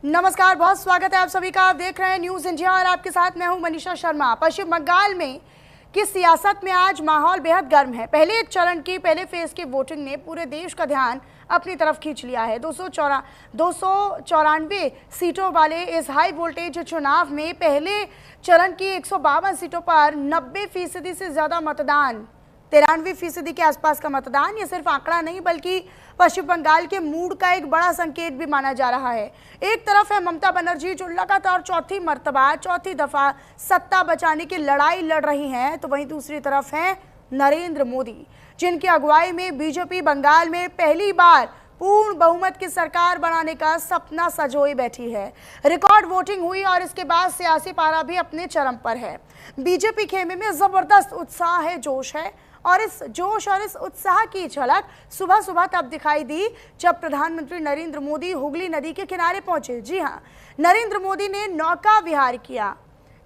नमस्कार, बहुत स्वागत है आप सभी का। आप देख रहे हैं न्यूज इंडिया और आपके साथ मैं हूं मनीषा शर्मा। पश्चिम बंगाल में की सियासत में आज माहौल बेहद गर्म है। पहले फेज की वोटिंग ने पूरे देश का ध्यान अपनी तरफ खींच लिया है। 294 सीटों वाले इस हाई वोल्टेज चुनाव में पहले चरण की 152 सीटों पर 90% से ज्यादा मतदान, 93% के आसपास का मतदान। ये सिर्फ आंकड़ा नहीं बल्कि पश्चिम बंगाल के मूड का एक बड़ा संकेत भी माना जा रहा है। एक तरफ है ममता बनर्जी जो लगातार चौथी दफा सत्ता बचाने की लड़ाई लड़ रही हैं, तो वहीं दूसरी तरफ है नरेंद्र मोदी जिनकी अगुवाई में बीजेपी बंगाल में पहली बार पूर्ण बहुमत की सरकार बनाने का सपना सजोए बैठी है। रिकॉर्ड वोटिंग हुई और इसके बाद सियासी पारा भी अपने चरम पर है। बीजेपी खेमे में जबरदस्त उत्साह है, जोश है और इस जोश और इस उत्साह की झलक सुबह सुबह तब दिखाई दी जब प्रधानमंत्री नरेंद्र मोदी हुगली नदी के किनारे पहुंचे। जी हां, नरेंद्र मोदी ने नौका विहार किया,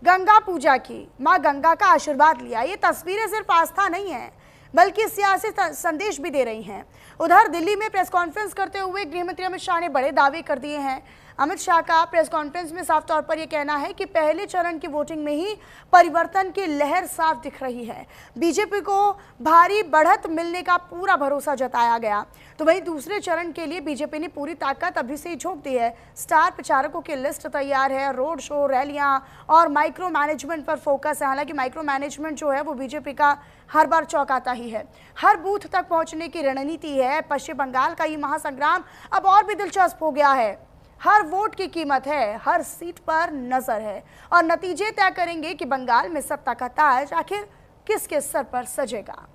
गंगा पूजा की, मां गंगा का आशीर्वाद लिया। ये तस्वीरें सिर्फ आस्था नहीं है बल्कि सियासी संदेश भी दे रही हैं। उधर दिल्ली में प्रेस कॉन्फ्रेंस करते हुए गृहमंत्री अमित शाह ने बड़े दावे कर दिए हैं। अमित शाह का प्रेस कॉन्फ्रेंस में साफ तौर पर यह कहना है कि पहले चरण की वोटिंग में ही परिवर्तन की लहर साफ दिख रही है। बीजेपी को भारी बढ़त मिलने का पूरा भरोसा जताया गया। तो वहीं दूसरे चरण के लिए बीजेपी ने पूरी ताकत अभी से ही झोंक दी है। स्टार प्रचारकों की लिस्ट तैयार है, रोड शो, रैलियां और माइक्रो मैनेजमेंट पर फोकस है। हालांकि माइक्रो मैनेजमेंट जो है वो बीजेपी का हर बार चौंकाता ही है। हर बूथ तक पहुंचने की रणनीति है। पश्चिम बंगाल का ये महासंग्राम अब और भी दिलचस्प हो गया है। हर वोट की कीमत है, हर सीट पर नजर है और नतीजे तय करेंगे कि बंगाल में सत्ता का ताज आखिर किसके सर पर सजेगा।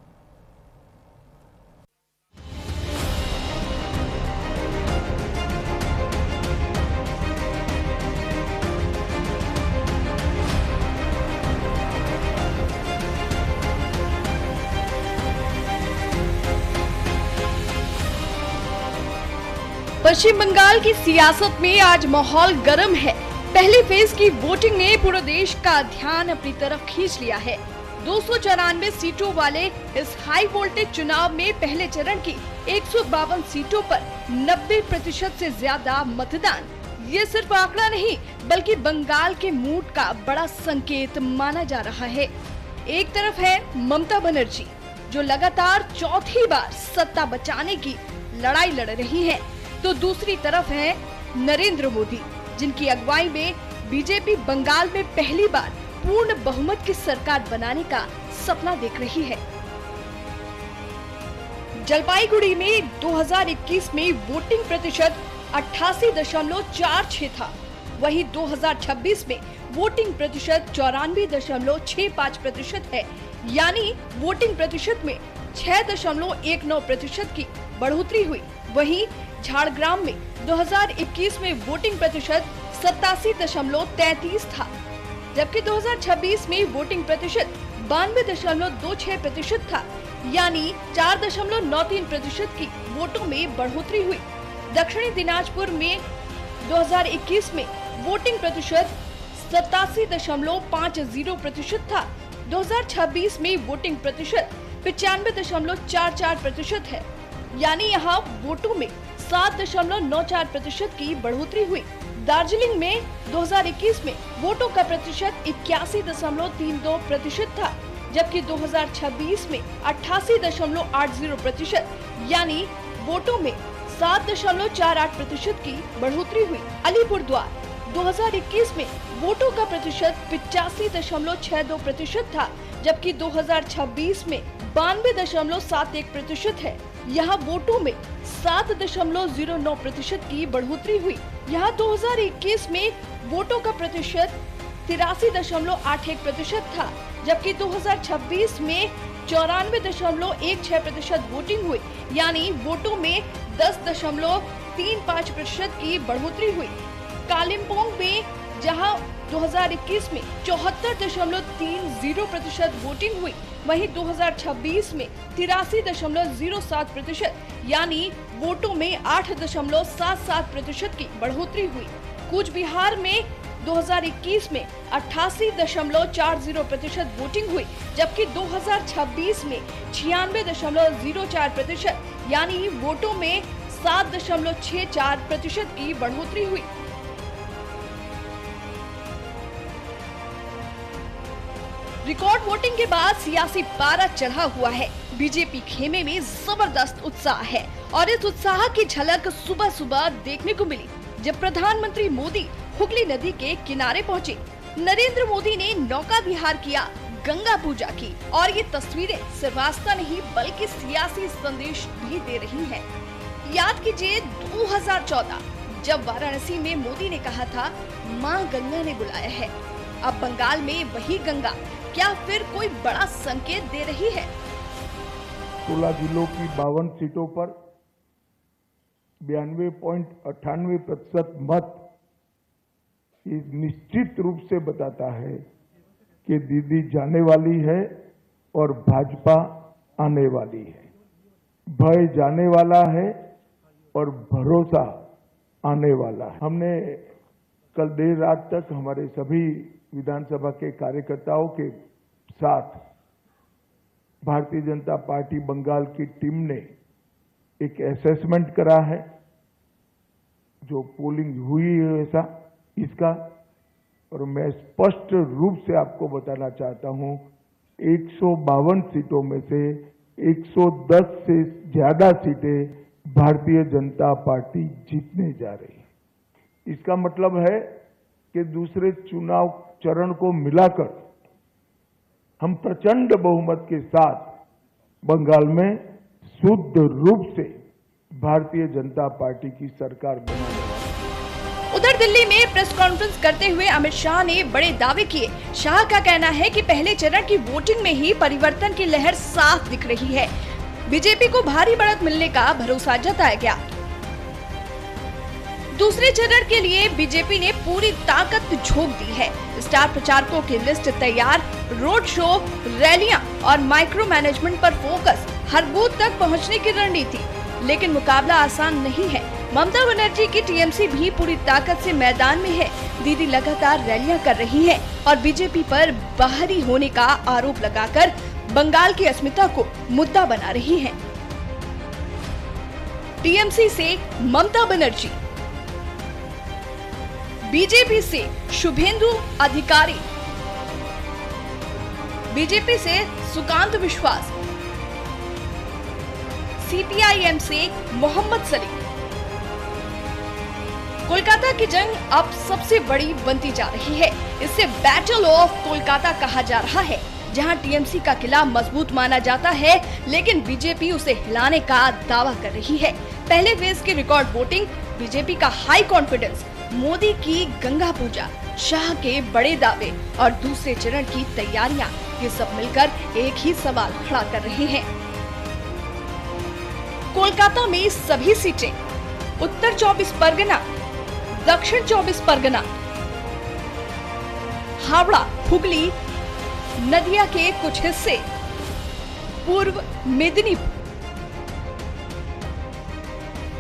पश्चिम बंगाल की सियासत में आज माहौल गर्म है। पहले फेज की वोटिंग ने पूरे देश का ध्यान अपनी तरफ खींच लिया है। 294 सीटों वाले इस हाई वोल्टेज चुनाव में पहले चरण की 152 सीटों पर 90% से ज्यादा मतदान। ये सिर्फ आंकड़ा नहीं बल्कि बंगाल के मूड का बड़ा संकेत माना जा रहा है। एक तरफ है ममता बनर्जी जो लगातार चौथी बार सत्ता बचाने की लड़ाई लड़ रही है, तो दूसरी तरफ है नरेंद्र मोदी जिनकी अगुवाई में बीजेपी बंगाल में पहली बार पूर्ण बहुमत की सरकार बनाने का सपना देख रही है। जलपाईगुड़ी में 2021 में वोटिंग प्रतिशत 88.46 था, वहीं 2026 में वोटिंग प्रतिशत 94.65% है, यानी वोटिंग प्रतिशत में 6.19% की बढ़ोतरी हुई। वहीं झारग्राम में 2021 में वोटिंग प्रतिशत 87.33 था, जबकि 2026 में वोटिंग प्रतिशत 92.26% था, यानी 4.93% की वोटों में बढ़ोतरी हुई। दक्षिणी दिनाजपुर में 2021 में वोटिंग प्रतिशत 87.50% था, 2026 में वोटिंग प्रतिशत 95.44% है, यानी यहाँ वोटों में 7.94% की बढ़ोतरी हुई। दार्जिलिंग में 2021 में वोटों का प्रतिशत 81.32% था, जबकि 2026 में 88.80%, यानी वोटों में 7.48% की बढ़ोतरी हुई। अलीपुरद्वार 2021 में वोटों का प्रतिशत 85.62% था, जबकि 2026 में 92.71% है। यहाँ वोटों में 7.09% की बढ़ोतरी हुई। यहाँ 2021 में वोटों का प्रतिशत 83.81% था, जबकि 2026 में 94.16% वोटिंग हुई, यानी वोटों में 10.35% की बढ़ोतरी हुई। कालिम्पोंग में जहां 2021 में 74.30% वोटिंग हुई, वहीं 2026 में 83.07%, यानी वोटों में 8.77% की बढ़ोतरी हुई। कूच बिहार में 2021 में 88.40% वोटिंग हुई, जबकि 2026 में 96.04%, यानी वोटों में 7.64% की बढ़ोतरी हुई। रिकॉर्ड वोटिंग के बाद सियासी पारा चढ़ा हुआ है। बीजेपी खेमे में जबरदस्त उत्साह है और इस उत्साह की झलक सुबह सुबह देखने को मिली जब प्रधानमंत्री मोदी हुगली नदी के किनारे पहुंचे। नरेंद्र मोदी ने नौका विहार किया, गंगा पूजा की और ये तस्वीरें सिर्फ आस्था नहीं बल्कि सियासी संदेश भी दे रही हैं। याद कीजिए 2014 जब वाराणसी में मोदी ने कहा था मां गंगा ने बुलाया है। अब बंगाल में वही गंगा क्या फिर कोई बड़ा संकेत दे रही है? 16 जिलों की 52 सीटों पर 92.98% मत इस निश्चित रूप से बताता है कि दीदी जाने वाली है और भाजपा आने वाली है। भय जाने वाला है और भरोसा आने वाला है। हमने कल देर रात तक हमारे सभी विधानसभा के कार्यकर्ताओं के साथ भारतीय जनता पार्टी बंगाल की टीम ने एक असेसमेंट करा है, जो पोलिंग हुई है ऐसा इसका, और मैं स्पष्ट रूप से आपको बताना चाहता हूं 152 सीटों में से 110 से ज्यादा सीटें भारतीय जनता पार्टी जीतने जा रही है। इसका मतलब है कि दूसरे चुनाव चरण को मिलाकर हम प्रचंड बहुमत के साथ बंगाल में शुद्ध रूप से भारतीय जनता पार्टी की सरकार बनाने वाले हैं। उधर दिल्ली में प्रेस कॉन्फ्रेंस करते हुए अमित शाह ने बड़े दावे किए। शाह का कहना है कि पहले चरण की वोटिंग में ही परिवर्तन की लहर साफ दिख रही है। बीजेपी को भारी बढ़त मिलने का भरोसा जताया गया। दूसरे चरण के लिए बीजेपी ने पूरी ताकत झोंक दी है। स्टार प्रचारकों की लिस्ट तैयार, रोड शो, रैलियां और माइक्रो मैनेजमेंट पर फोकस, हर बूथ तक पहुंचने की रणनीति। लेकिन मुकाबला आसान नहीं है। ममता बनर्जी की टीएमसी भी पूरी ताकत से मैदान में है। दीदी लगातार रैलियां कर रही हैं और बीजेपी पर बाहरी होने का आरोप लगाकर बंगाल की अस्मिता को मुद्दा बना रही हैं। टीएमसी से ममता बनर्जी, बीजेपी से शुभेंदु अधिकारी, बीजेपी से सुकांत विश्वास, सीपीआईएम से मोहम्मद सलीम। कोलकाता की जंग अब सबसे बड़ी बनती जा रही है। इसे बैटल ऑफ कोलकाता कहा जा रहा है, जहां टीएमसी का किला मजबूत माना जाता है, लेकिन बीजेपी उसे हिलाने का दावा कर रही है। पहले फेज की रिकॉर्ड वोटिंग, बीजेपी का हाई कॉन्फिडेंस, मोदी की गंगा पूजा, शाह के बड़े दावे और दूसरे चरण की तैयारियां, ये सब मिलकर एक ही सवाल खड़ा कर रहे हैं। कोलकाता में सभी सीटें, उत्तर 24 परगना, दक्षिण 24 परगना, हावड़ा, हुगली, नदिया के कुछ हिस्से, पूर्व मेदिनीपुर।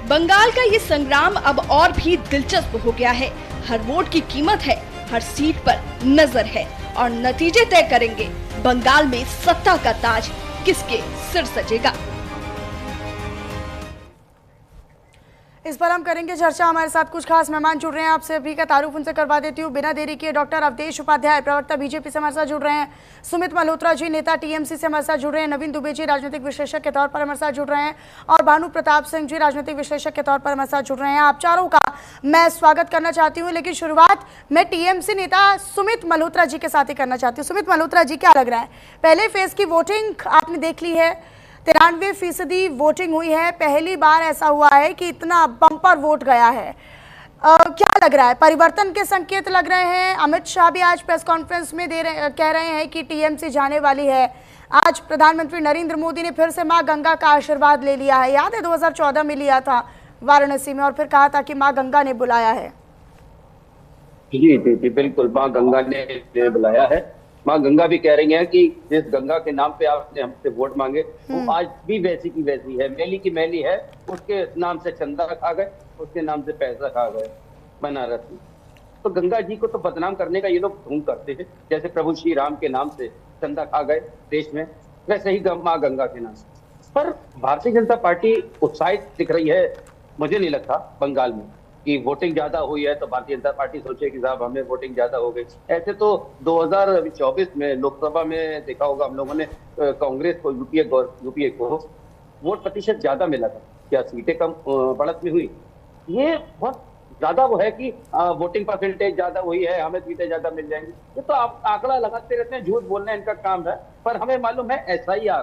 बंगाल का ये संग्राम अब और भी दिलचस्प हो गया है। हर वोट की कीमत है, हर सीट पर नजर है और नतीजे तय करेंगे बंगाल में सत्ता का ताज किसके सिर सजेगा। इस पर हम करेंगे चर्चा। हमारे साथ कुछ खास मेहमान जुड़ रहे हैं। आपसे अभी का तारुफ उनसे करवा देती हूँ बिना देरी के। डॉक्टर अवधेश उपाध्याय, प्रवक्ता बीजेपी से हमारे साथ जुड़ रहे हैं। सुमित मल्होत्रा जी, नेता टीएमसी से हमारे साथ जुड़ रहे हैं। नवीन दुबे जी, राजनीतिक विश्लेषक के तौर पर हमारे साथ जुड़ रहे हैं। और भानु प्रताप सिंह जी, राजनीतिक विश्लेषक के तौर पर हमारे साथ जुड़ रहे हैं। आप चारों का मैं स्वागत करना चाहती हूँ, लेकिन शुरुआत मैं टीएमसी नेता सुमित मल्होत्रा जी के साथ ही करना चाहती हूँ। सुमित मल्होत्रा जी, क्या लग रहा है, पहले फेज की वोटिंग आपने देख ली है, 93% वोटिंग हुई है। पहली बार ऐसा हुआ है कि इतना बम्पर वोट गया है। क्या लग रहा है, परिवर्तन के संकेत लग रहे हैं? अमित शाह भी आज प्रेस कॉन्फ्रेंस में कह रहे हैं कि टीएमसी जाने वाली है। आज प्रधानमंत्री नरेंद्र मोदी ने फिर से मां गंगा का आशीर्वाद ले लिया है। याद है 2014 में लिया था वाराणसी में और फिर कहा था कि मां गंगा ने बुलाया है। जी बिल्कुल, मां गंगा ने बुलाया है। मां गंगा भी कह रही हैं कि जिस गंगा के नाम पे आपने हमसे वोट मांगे वो आज भी वैसी की वैसी है, मैली की मैली है। उसके नाम से चंदा खा गए, उसके नाम से पैसा खा गए बनारस में। तो गंगा जी को तो बदनाम करने का ये लोग ढूंढ करते हैं। जैसे प्रभु श्री राम के नाम से चंदा खा गए देश में, वैसे ही मां गंगा के नाम से। पर भारतीय जनता पार्टी उत्साहित दिख रही है, मुझे नहीं लगता बंगाल में। कि वोटिंग ज्यादा हुई है तो भारतीय जनता पार्टी सोचे कि साहब हमें वोटिंग ज्यादा हो गई। ऐसे तो 2024 में लोकसभा में देखा होगा हम लोगों ने, कांग्रेस को, यूपीए को वोट प्रतिशत ज्यादा मिला था, क्या सीटें कम बढ़त में हुई? ये बहुत ज्यादा वो है कि वोटिंग परसेंटेज ज्यादा हुई है, हमें सीटें ज्यादा मिल जाएंगी। ये तो आप आंकड़ा लगाते रहते हैं, झूठ बोलना इनका काम है। पर हमें मालूम है SIR,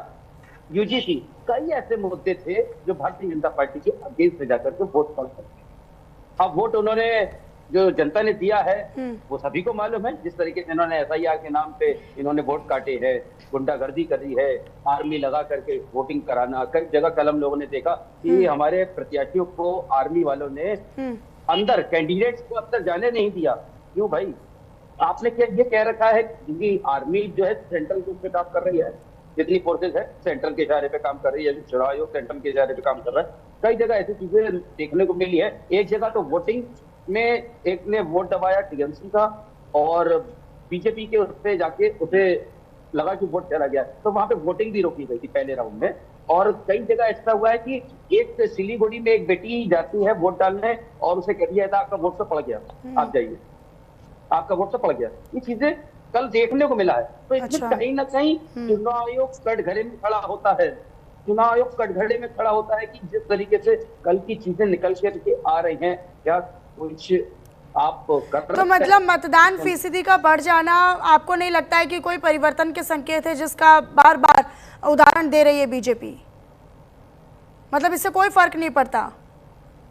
UGC, कई ऐसे मुद्दे थे जो भारतीय जनता पार्टी के अगेंस्ट में जाकर के वोट पड़ सकते। अब वोट उन्होंने, जो जनता ने दिया है वो सभी को मालूम है। जिस तरीके से इन्होंने SIR के नाम पे इन्होंने वोट काटे हैं, गुंडागर्दी करी है, आर्मी लगा करके वोटिंग कराना, कई जगह कल हम लोगों ने देखा कि हमारे प्रत्याशियों को आर्मी वालों ने अंदर, कैंडिडेट्स को अंदर जाने नहीं दिया। क्यों भाई? आपने क्या ये कह रखा है कि आर्मी जो है सेंट्रल के पे काम कर रही है, जितनी फोर्सेज है सेंट्रल के इशारे पे काम कर रही है, चुनाव आयोग सेंट्रल के इशारे पे काम कर रहा है। कई जगह ऐसी चीजें देखने को मिली है। एक जगह तो वोटिंग में एक ने वोट दबाया TMC का, और बीजेपी के उस पे जाके उसे लगा कि वोट चला गया, तो वहां पे वोटिंग भी रोकी गई थी पहले राउंड में। और कई जगह ऐसा हुआ है कि एक सिलीगुड़ी में एक बेटी जाती है वोट डालने और उसे कह दिया था आपका वोट तो पड़ गया, आप जाइए, आपका वोट तो पड़ गया। ये चीजें कल देखने को मिला है। तो इसमें कहीं ना कहीं चुनाव आयोग कटघरे में खड़ा होता है। चुनाव आयोग कटघरे में खड़ा होता है कि जिस तरीके से कल की चीजें निकल के आ रही हैं, क्या कुछ आप कर रहे हैं? तो मतलब मतदान फीसदी का बढ़ जाना आपको नहीं लगता है कि कोई परिवर्तन के संकेत है, जिसका बार बार उदाहरण दे रही है बीजेपी? मतलब इससे कोई फर्क नहीं पड़ता?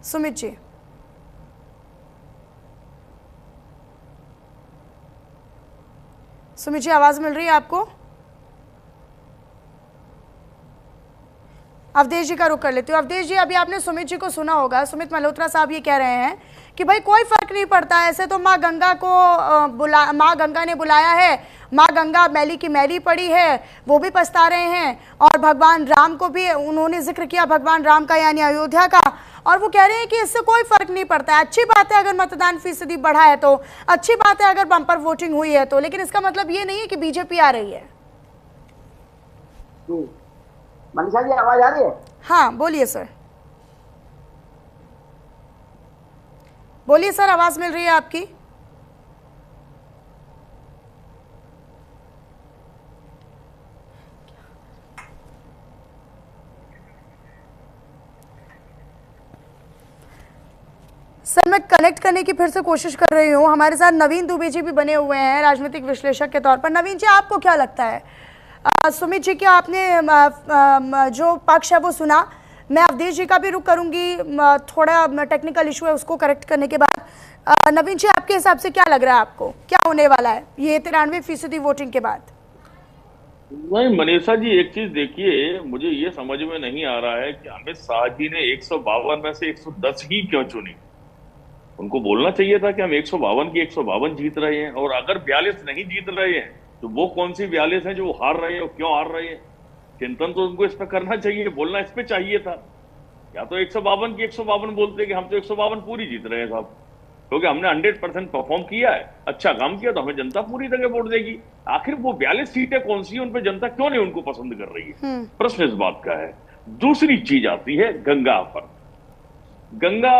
सुमित जी, सुमित जी आवाज मिल रही है आपको? अवधेश जी का रुख कर लेती हूँ। अवधेश जी, अभी आपने सुमित जी को सुना होगा, सुमित मल्होत्रा साहब ये कह रहे हैं कि भाई कोई फर्क नहीं पड़ता, ऐसे तो माँ गंगा को माँ गंगा ने बुलाया है, माँ गंगा मैली की मैली पड़ी है, वो भी पछता रहे हैं, और भगवान राम को भी उन्होंने जिक्र किया, भगवान राम का यानी अयोध्या का, और वो कह रहे हैं कि इससे कोई फर्क नहीं पड़ता है। अच्छी बात है अगर मतदान फीसदी बढ़ा है तो, अच्छी बात है अगर बम्पर वोटिंग हुई है तो, लेकिन इसका मतलब ये नहीं है कि बीजेपी आ रही है। मनीषा जी आवाज आ रही है? हाँ बोलिए सर, बोलिए सर, आवाज मिल रही है आपकी। सर मैं कनेक्ट करने की फिर से कोशिश कर रही हूँ। हमारे साथ नवीन दुबे जी भी बने हुए हैं राजनीतिक विश्लेषक के तौर पर। नवीन जी, आपको क्या लगता है? सुमित जी क्या आपने जो पक्ष है वो सुना? मैं अवधेश जी का भी रुख करूंगी, थोड़ा टेक्निकल इशू है उसको करेक्ट करने के बाद। नवीन जी, आपके हिसाब से क्या लग रहा है, आपको क्या होने वाला है ये 93% वोटिंग के बाद? नहीं मनीषा जी, एक चीज देखिए, मुझे ये समझ में नहीं आ रहा है कि अमित शाह जी ने 152 में से 110 ही क्यों चुनी। उनको बोलना चाहिए था कि हम 152 की 152 जीत रहे हैं, और अगर 42 नहीं जीत रहे हैं तो वो कौन सी 42 हैं जो हार रहे हैं और क्यों हार रहे हैं। चिंतन तो उनको इस पर करना चाहिए, बोलना इस पे चाहिए था। या तो 152 की 152 बोलते कि हम तो 152 पूरी जीत रहे हैं साहब, क्योंकि हमने 100% परफॉर्म किया है, अच्छा काम किया, तो हमें जनता पूरी तरह वोट देगी। आखिर वो 42 सीटें कौन सी है, उन पर जनता क्यों नहीं उनको पसंद कर रही है, प्रश्न इस बात का है। दूसरी चीज आती है गंगा पर। गंगा,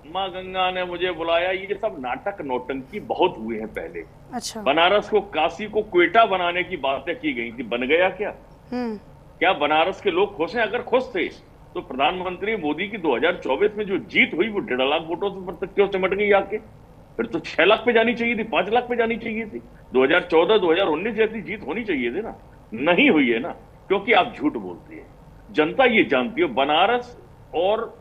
माँ गंगा ने मुझे बुलाया, ये सब नाटक नौटंकी बहुत हुए हैं पहले। अच्छा। बनारस को, काशी को क्वेटा बनाने की बातें की गई थी, बन गया क्या? क्या बनारस के लोग खुश हैं? अगर खुश थे तो प्रधानमंत्री मोदी की 2024 में जो जीत हुई वो 1.5 लाख वोटों से क्यों सिमट गई आके? फिर तो 6 लाख पे जानी चाहिए थी, 5 लाख पे जानी चाहिए थी। 2014 2019 जैसी जीत होनी चाहिए थी ना, नहीं हुई है ना, क्योंकि आप झूठ बोलते हैं। जनता ये जानती है, बनारस और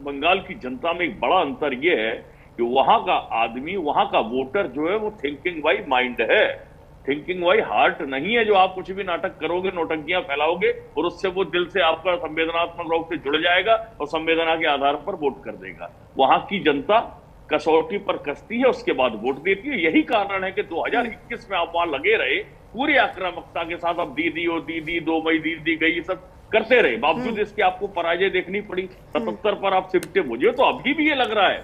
बंगाल की जनता में एक बड़ा अंतर यह है कि वहां का आदमी, वहां का वोटर जो है वो थिंकिंग बाई माइंड है, थिंकिंग बाई हार्ट नहीं है। जो आप कुछ भी नाटक करोगे, नौटंकियां फैलाओगे और उससे वो दिल से आपका संवेदनात्मक रूप से जुड़ जाएगा और संवेदना के आधार पर वोट कर देगा। वहां की जनता कसौटी पर कसती है, उसके बाद वोट देती है। यही कारण है कि 2021 में आप वहां लगे रहे, पूरी आक्रामकता के साथ, अब दीदी ओ दीदी, 2 मई दीदी गई, सब करते रहे, बावजूद इसके आपको पराजय देखनी पड़ी। 77 पर आप सिमटे। मुझे तो अभी भी ये लग रहा है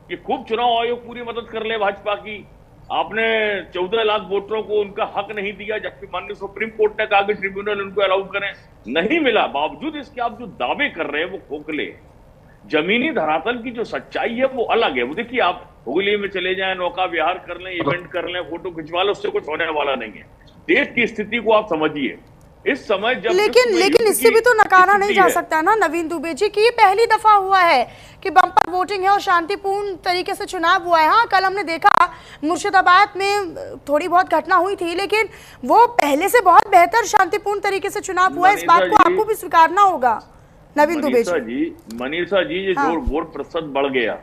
कि खूब चुनाव आयोग पूरी मदद कर ले भाजपा की। आपने 14 लाख वोटरों को उनका हक नहीं दिया, जबकि माननीय सुप्रीम कोर्ट ने कहा कि ट्रिब्यूनल उनको अलाउ करें, नहीं मिला। बावजूद इसके आप जो दावे कर रहे हैं वो खोखले हैं। जमीनी धरातल की जो सच्चाई है वो अलग है। वो देखिए, आप हुगली में चले जाएं, नौका विहार कर लें, इवेंट कर लें, फोटो खिंचवा लें, उससे कुछ होने वाला नहीं है। देश की स्थिति को आप समझिए इस समय, जब लेकिन इससे भी तो नकारा नहीं जा सकता ना नवीन दुबे जी कि ये पहली दफा हुआ है कि बम्पर वोटिंग है और शांतिपूर्ण तरीके से चुनाव हुआ है। हाँ, कल हमने देखा मुर्शिदाबाद में थोड़ी बहुत घटना हुई थी, लेकिन वो पहले से बहुत बेहतर शांतिपूर्ण तरीके से चुनाव हुआ है। इस बात को आपको भी स्वीकारना होगा नवीन दुबे जी। मनीषा जी, ये जो वोट प्रतिशत बढ़ गया,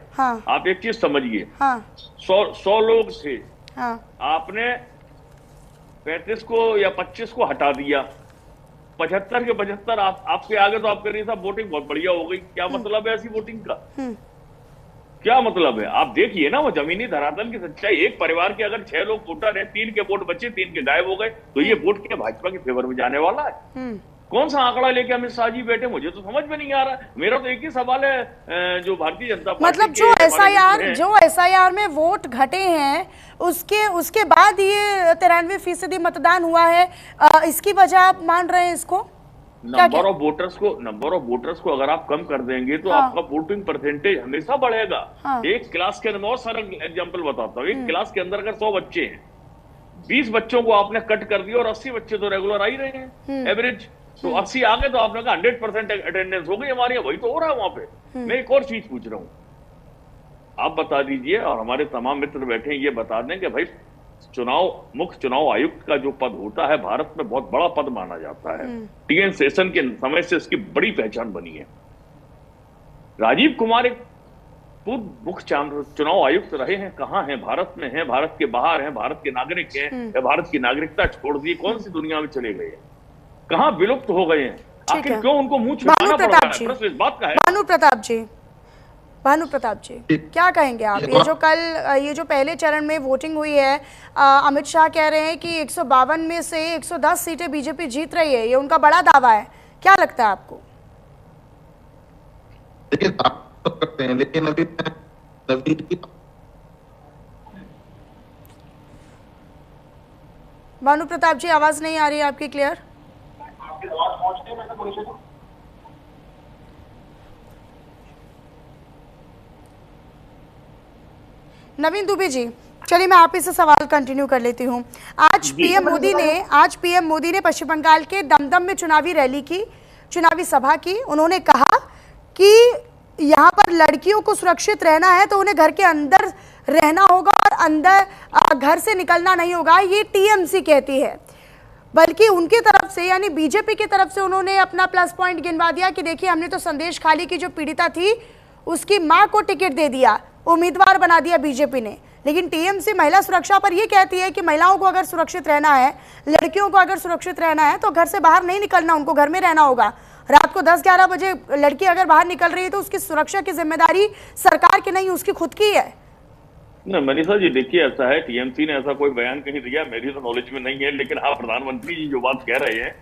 आप एक चीज समझिए, 100 लोग थे, आपने 35 को या 25 को हटा दिया, 75 के 75 आपके आगे, तो आप कह रही साहब वोटिंग बहुत बढ़िया हो गई। क्या मतलब है ऐसी वोटिंग का? क्या मतलब है? आप देखिए ना वो जमीनी धरातल की सच्चाई। एक परिवार के अगर 6 लोग वोटर है, 3 के वोट बचे, 3 के गायब हो गए, तो ये वोट क्या भाजपा के फेवर में जाने वाला है? कौन सा आंकड़ा लेके अमित शाह जी बैठे, मुझे तो समझ में नहीं आ रहा। मेरा तो एक ही सवाल है, जो भारतीय जनता पार्टी मतलब जो एसआईआर में वोट घटे हैं उसके बाद ये 93% मतदान हुआ है, इसकी वजह आप मान रहे हैं इसको? नंबर ऑफ वोटर्स को अगर आप कम कर देंगे तो आपका वोटिंग परसेंटेज हमेशा बढ़ेगा। एक क्लास के अंदर, बहुत सारा एग्जांपल बताता हूँ, एक क्लास के अंदर अगर 100 बच्चे हैं, 20 बच्चों को आपने कट कर दिया और 80 बच्चे तो रेगुलर आ ही रहे हैं एवरेज, तो 80 आ गए, तो आपने कहा 100% अटेंडेंस हो गई हमारी। वही तो हो रहा है वहां पे। मैं एक और चीज पूछ रहा हूं, आप बता दीजिए और हमारे तमाम मित्र बैठे हैं ये बता दें कि भाई मुख्य चुनाव आयुक्त का जो पद होता है भारत में बहुत बड़ा पद माना जाता है। टीएन शेषन के समय से इसकी बड़ी पहचान बनी है। राजीव कुमार एक पूर्व मुख्य चुनाव आयुक्त रहे हैं, कहां हैं? भारत में हैं, भारत के बाहर हैं, भारत के नागरिक हैं, या भारत की नागरिकता छोड़ दी कौन सी दुनिया में चले गए हैं? कहां विलुप्त हो गए हैं? आखिर क्यों उनको मुंह छुपाना पड़ रहा है? प्रश्न इस बात का है। भानु प्रताप जी क्या कहेंगे आप? ये जो पहले चरण में वोटिंग हुई है, अमित शाह कह रहे हैं कि 152 में से 110 सीटें बीजेपी जीत रही है, ये उनका बड़ा दावा है, क्या लगता है आपको? देखिए, आप करते हैं, लेकिन अभी भानु प्रताप जी आवाज नहीं आ रही है आपकी क्लियर। नवीन दुबे जी, चलिए मैं आप ही से सवाल कंटिन्यू कर लेती हूँ। आज पीएम मोदी ने पश्चिम बंगाल के दमदम में चुनावी रैली की, चुनावी सभा की। उन्होंने कहा कि यहाँ पर लड़कियों को सुरक्षित रहना है तो उन्हें घर के अंदर रहना होगा और अंदर घर से निकलना नहीं होगा, ये टीएमसी कहती है। बल्कि उनकी तरफ से यानी बीजेपी की तरफ से उन्होंने अपना प्लस पॉइंट गिनवा दिया कि देखिए हमने तो संदेश खाली की जो पीड़िता थी उसकी मां को टिकट दे दिया, उम्मीदवार बना दिया बीजेपी ने। लेकिन टीएमसी महिला सुरक्षा पर यह कहती है कि महिलाओं को अगर सुरक्षित रहना है, लड़कियों को अगर सुरक्षित रहना है तो घर से बाहर नहीं निकलना, उनको घर में रहना होगा। रात को 10-11 बजे लड़की अगर बाहर निकल रही है तो उसकी सुरक्षा की जिम्मेदारी सरकार की नहीं, उसकी खुद की है। नहीं मनीषा जी, देखिए ऐसा है, टीएमसी ने ऐसा कोई बयान कहीं दिया, मेरी तो नॉलेज में नहीं है। लेकिन हाँ, प्रधानमंत्री जी जो बात कह रहे हैं,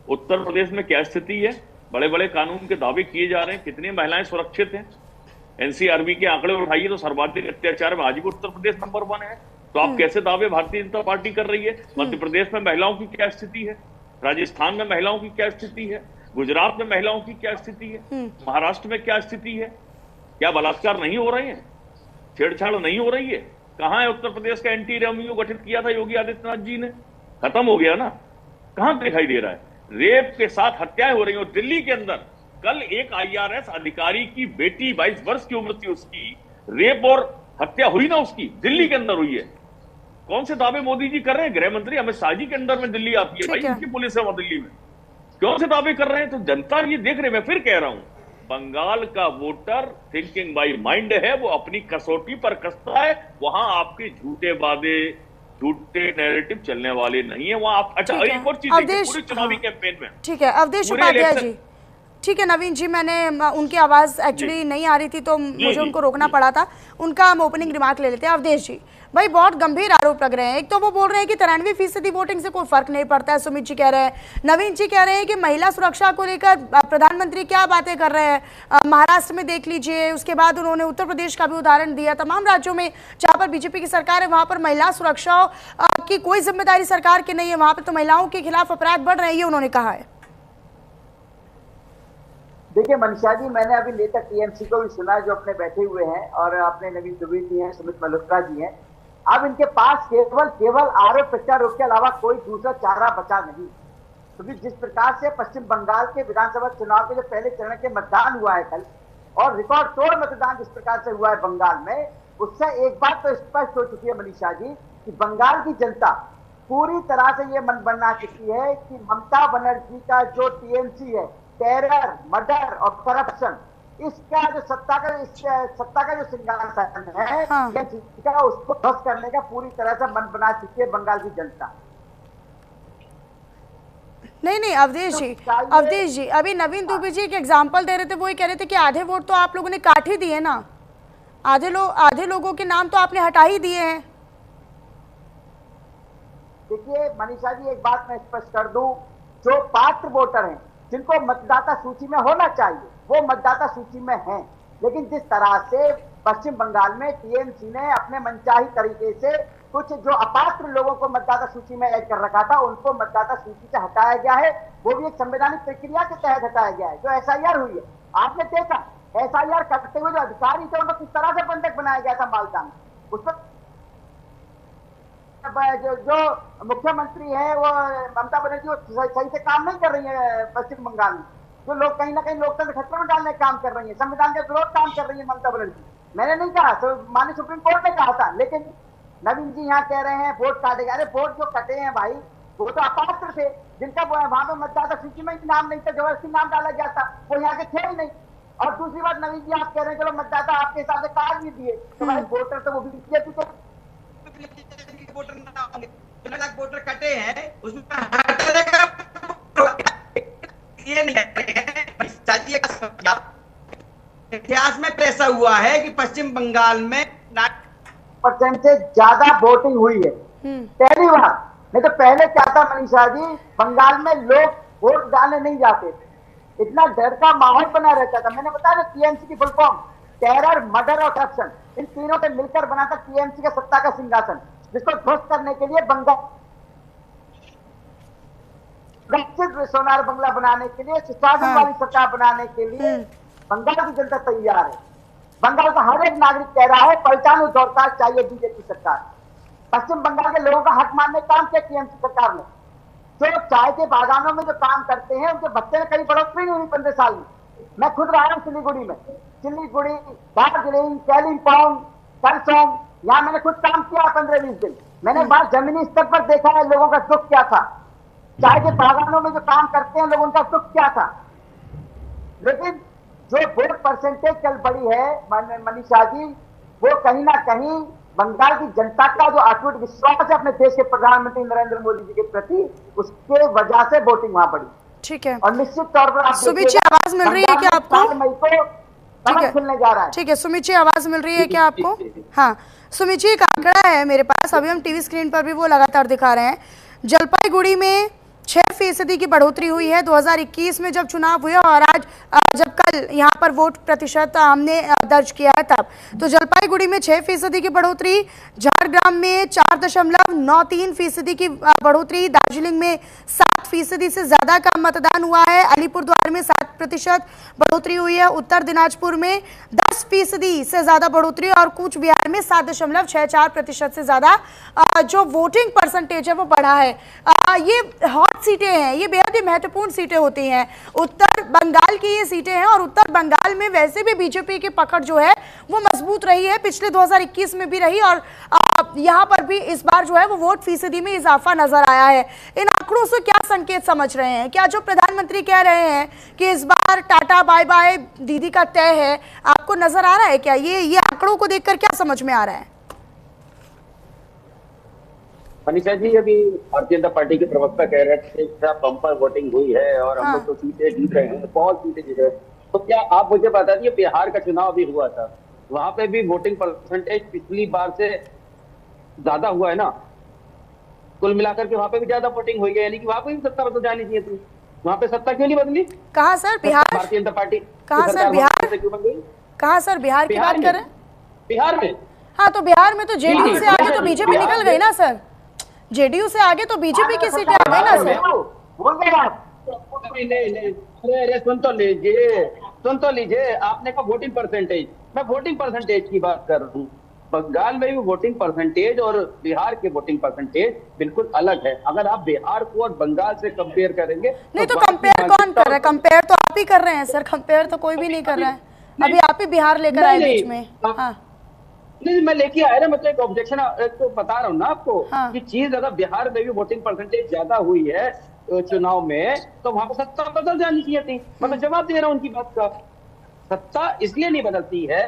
उत्तर प्रदेश में क्या स्थिति है, बड़े बड़े कानून के दावे किए जा रहे हैं, कितनी महिलाएं सुरक्षित हैं? एनसीआरबी के आंकड़े उठाइए तो सर्वाधिक अत्याचार में आज भी उत्तर प्रदेश नंबर 1 है। तो आप कैसे दावे भारतीय जनता पार्टी कर रही है? मध्य प्रदेश में महिलाओं की क्या स्थिति है? राजस्थान में महिलाओं की क्या स्थिति है? गुजरात में महिलाओं की क्या स्थिति है? महाराष्ट्र में क्या स्थिति है? क्या बलात्कार नहीं हो रहे हैं? छेड़छाड़ नहीं हो रही है? कहां है उत्तर प्रदेश का एंटी रेवेन्यू गठित किया था योगी आदित्यनाथ जी ने? खत्म हो गया ना? कहां दिखाई दे रहा है? रेप के साथ हत्याएं हो रही हैं। दिल्ली के अंदर कल एक आईआरएस अधिकारी की बेटी 22 वर्ष की उम्र थी, उसकी रेप और हत्या हुई ना, उसकी दिल्ली के अंदर हुई है। कौन से दावे मोदी जी कर रहे हैं? गृह मंत्री अमित शाह जी के अंदर में दिल्ली आती है, भाई उनकी पुलिस है वहां दिल्ली में। कौन से दावे कर रहे हैं? तो जनता ये देख रहे, मैं फिर कह रहा हूं, बंगाल का वोटर थिंकिंग बाय माइंड है, वो अपनी कसौटी पर कसता है। वहां आपके झूठे वादे, झूठे नैरेटिव चलने वाले नहीं है वहां। अच्छा, एक और चीज पूरे चुनावी कैंपेन में, ठीक है अवधेश उपाध्याय जी, ठीक है नवीन जी, मैंने उनकी आवाज एक्चुअली नहीं आ रही थी तो मुझे उनको रोकना पड़ा था, उनका हम ओपनिंग रिमार्क ले लेते हैं। अवधेश जी, भाई बहुत गंभीर आरोप लग रहे हैं। एक तो वो बोल रहे हैं कि 93% वोटिंग से कोई फर्क नहीं पड़ता है, सुमित जी कह रहे हैं। नवीन जी कह रहे हैं कि महिला सुरक्षा को लेकर प्रधानमंत्री क्या बातें कर रहे हैं, महाराष्ट्र में देख लीजिए। उसके बाद उन्होंने उत्तर प्रदेश का भी उदाहरण दिया। तमाम राज्यों में जहाँ पर बीजेपी की सरकार है वहाँ पर महिला सुरक्षा की कोई जिम्मेदारी सरकार की नहीं है, वहाँ पर तो महिलाओं के खिलाफ अपराध बढ़ रहे हैं, ये उन्होंने कहा है। देखिए मनीषा जी, मैंने अभी नेता टीएमसी को भी सुना जो अपने बैठे हुए हैं और अपने नवीन दुबे जी हैं, सुमित मल्होत्रा जी हैं। अब इनके पास केवल आरोप प्रत्यारोप के अलावा कोई दूसरा चारा बचा नहीं, क्योंकि जिस प्रकार से पश्चिम बंगाल के विधानसभा चुनाव के जो पहले चरण के मतदान हुआ है कल, और रिकॉर्ड तोड़ मतदान जिस प्रकार से हुआ है बंगाल में, उससे एक बात तो स्पष्ट हो चुकी है मनीषा जी कि बंगाल की जनता पूरी तरह से ये मन बना चुकी है कि ममता बनर्जी का जो टीएमसी है, टेरर, मर्डर और करप्शन, इसका जो सत्ता का जो सिंहासन है, हाँ। का उसको ध्वस्त करने का पूरी तरह से मन बना चुकी है बंगाल की जनता। नहीं अवधेश जी अभी नवीन दुबे जी एक एग्जांपल दे रहे थे, वो ये कह रहे थे कि आधे वोट तो आप लोगों ने काट ही दिए ना, आधे लोगों के नाम तो आपने हटा ही दिए हैं। देखिए मनीषा जी, एक बात मैं स्पष्ट कर दूं, जो पात्र वोटर हैं जिनको मतदाता सूची में होना चाहिए वो मतदाता सूची में हैं, लेकिन जिस तरह से पश्चिम बंगाल में टीएमसी ने अपने मनचाही तरीके से कुछ जो अपात्र लोगों को मतदाता सूची में ऐड कर रखा था उनको मतदाता सूची से हटाया गया है, वो भी एक संवैधानिक प्रक्रिया के तहत हटाया गया है। जो एसआईआर हुई है, आपने देखा एसआईआर करते हुए जो अधिकारी थे उनको किस तरह से बंधक बनाया गया था मालदा में, उस पर जो मुख्यमंत्री है वो ममता बनर्जी सही से काम नहीं कर रही है पश्चिम बंगाल में, जो लोग कहीं ना कहीं लोकतंत्र खतरे में डालने का काम कर रही है, संविधान के विरोध काम कर रही है ममता बनर्जी। मैंने नहीं कहा, तो माननीय सुप्रीम कोर्ट ने कहा था, लेकिन नवीन जी यहाँ कह रहे हैं वोट काटे गए। अरे वोट जो कटे हैं भाई, वो तो अपात्र थे, जिनका वहां पे मतदाता सूची में नाम नहीं था, जबरदस्ती नाम डाला गया था, वो यहाँ के थे ही नहीं। और दूसरी बात नवीन जी आप कह रहे हैं चलो मतदाता आपके हिसाब से काट भी दिए, तो भाई वोटर तो वो भी बीजेपी के वोटर ना होंगे, 2 लाख वोटर कटे हैं उसमें हटाने का ये नहीं है। इतिहास में ऐसा हुआ है कि पश्चिम बंगाल में 9% से ज्यादा वोटिंग हुई है, पहली बार। नहीं तो पहले क्या था मनीषा जी, बंगाल में लोग वोट डालने नहीं जाते थे, इतना डर का माहौल बना रहता था। मैंने बताया टीएमसी की फुल फॉर्म टेरर, मर्डर और करप्शन, इन तीनों से मिलकर बना था टीएमसी का सत्ता का सिंहासन, जिसको ध्वस्त करने के लिए बंगाल सोनार बंगला बनाने के लिए, सुशासन वाली सरकार बनाने के लिए बंगाल की जनता तैयार है। बंगाल का हर एक नागरिक कह रहा है पहचानो दरकार चाहिए बीजेपी सरकार। पश्चिम बंगाल के लोगों का हक मानने काम किया टीएमसी सरकार ने। जो चाय के बागानों में जो काम करते हैं उनके बच्चे में कहीं बढ़ोतरी नहीं हुई 15 साल में। मैं खुद रहा हूँ सिलीगुड़ी में, दार्जिलिंग, कालिम्पोंग, करसोग, यहाँ मैंने खुद काम किया 15-20 दिन। मैंने बात जमीनी स्तर पर देखा है लोगों का दुख क्या था, चाय के बागानों में जो काम करते हैं लोगों का दुख क्या था। लेकिन जो वोट परसेंटेज चल पड़ी है मनीषा जी, वो कहीं ना कहीं बंगाल की जनता का जो अटूट विश्वास है अपने देश के प्रधानमंत्री नरेंद्र मोदी जी के प्रति, उसके वजह से वोटिंग वहां पड़ी। ठीक है, और निश्चित तौर पर सुमित जी आवाज मिल रही है क्या आपको? 4 मई को खुलने जा रहा है। ठीक है सुमित जी, आवाज मिल रही है क्या आपको? हाँ सुमित जी, एक आंकड़ा है मेरे पास, अभी हम टीवी स्क्रीन पर भी वो लगातार दिखा रहे हैं। जलपाईगुड़ी में 6% की बढ़ोतरी हुई है 2021 में जब चुनाव हुए, और आज जब कल यहाँ पर वोट प्रतिशत हमने दर्ज किया है तब, तो जलपाईगुड़ी में 6% की बढ़ोतरी, झारग्राम में 4.93% की बढ़ोतरी, दार्जिलिंग में 7% से ज्यादा का मतदान हुआ है, अलीपुरद्वार में 7% बढ़ोतरी हुई है, उत्तर दिनाजपुर में 10% से ज्यादा बढ़ोतरी, और कूच बिहार में 7.64% से ज्यादा जो वोटिंग परसेंटेज है वो बढ़ा है। ये हॉट सीटें हैं, ये बेहद ही महत्वपूर्ण सीटें होती हैं, उत्तर बंगाल की ये सीटें हैं, और उत्तर बंगाल में वैसे भी बीजेपी की पकड़ जो है वो मजबूत रही है, पिछले 2021 में भी रही, और यहाँ पर भी इस बार जो है वो वोट फीसदी में इजाफा नजर आया है। इन आंकड़ों से क्या संकेत समझ रहे हैं? क्या जो प्रधानमंत्री कह रहे हैं कि इस बार टाटा बाय बाय दीदी का तय है, आपको नजर आ रहा है क्या? ये आंकड़ों को देखकर क्या समझ में आ रहा है? मनीषा जी, अभी भारतीय जनता पार्टी के प्रवक्ता कह रहे थे बम्पर वोटिंग हुई है और हम लोग तो सीटें जीत रहे हैं, बहुत सीटें जीत रहे हैं। तो क्या आप मुझे बता दीजिए, बिहार का चुनाव भी हुआ था, वहां पे भी वोटिंग परसेंटेज पिछली बार से ज्यादा हुआ है ना, कुल मिलाकर के वहां पे भी ज्यादा वोटिंग हुई है, यानी कि वहां पे भी सत्ता बदल जानी चाहिए थी। वहां पे सत्ता क्यों नहीं बदली? कहाँ सर बिहार? भारतीय जनता पार्टी कहाँ सर बिहार? कहाँ सर बिहार की बात कर रहे हैं? बिहार में? हाँ, तो बिहार में तो जेडीयू से आगे तो बीजेपी निकल गई ना सर, जेडीयू से आगे तो बीजेपी की सीटें आ गई ना सर। अरे सुन तो लीजिए, सुन तो लीजिए, आपने कहा वोटिंग परसेंटेज, मैं वोटिंग परसेंटेज की बात कर रहा हूँ। बंगाल में भी वोटिंग परसेंटेज और बिहार के वोटिंग परसेंटेज बिल्कुल अलग है। अगर आप बिहार को और बंगाल से कंपेयर करेंगे नहीं तो कंपेयर कौन कर रहा है? कंपेयर तो आप ही कर रहे हैं सर, कंपेयर तो कोई भी नहीं कर रहा है। अभी आप ही बिहार लेकर आए बीच में। हाँ नहीं, मैं लेके आया ना, मतलब एक ऑब्जेक्शन तो बता रहा हूँ ना आपको। हाँ। कि चीज अगर बिहार में भी वोटिंग परसेंटेज ज्यादा हुई है चुनाव में, तो वहां पर सत्ता बदल जानी चाहिए थी। मतलब जवाब दे रहा हूँ उनकी बात का। सत्ता इसलिए नहीं बदलती है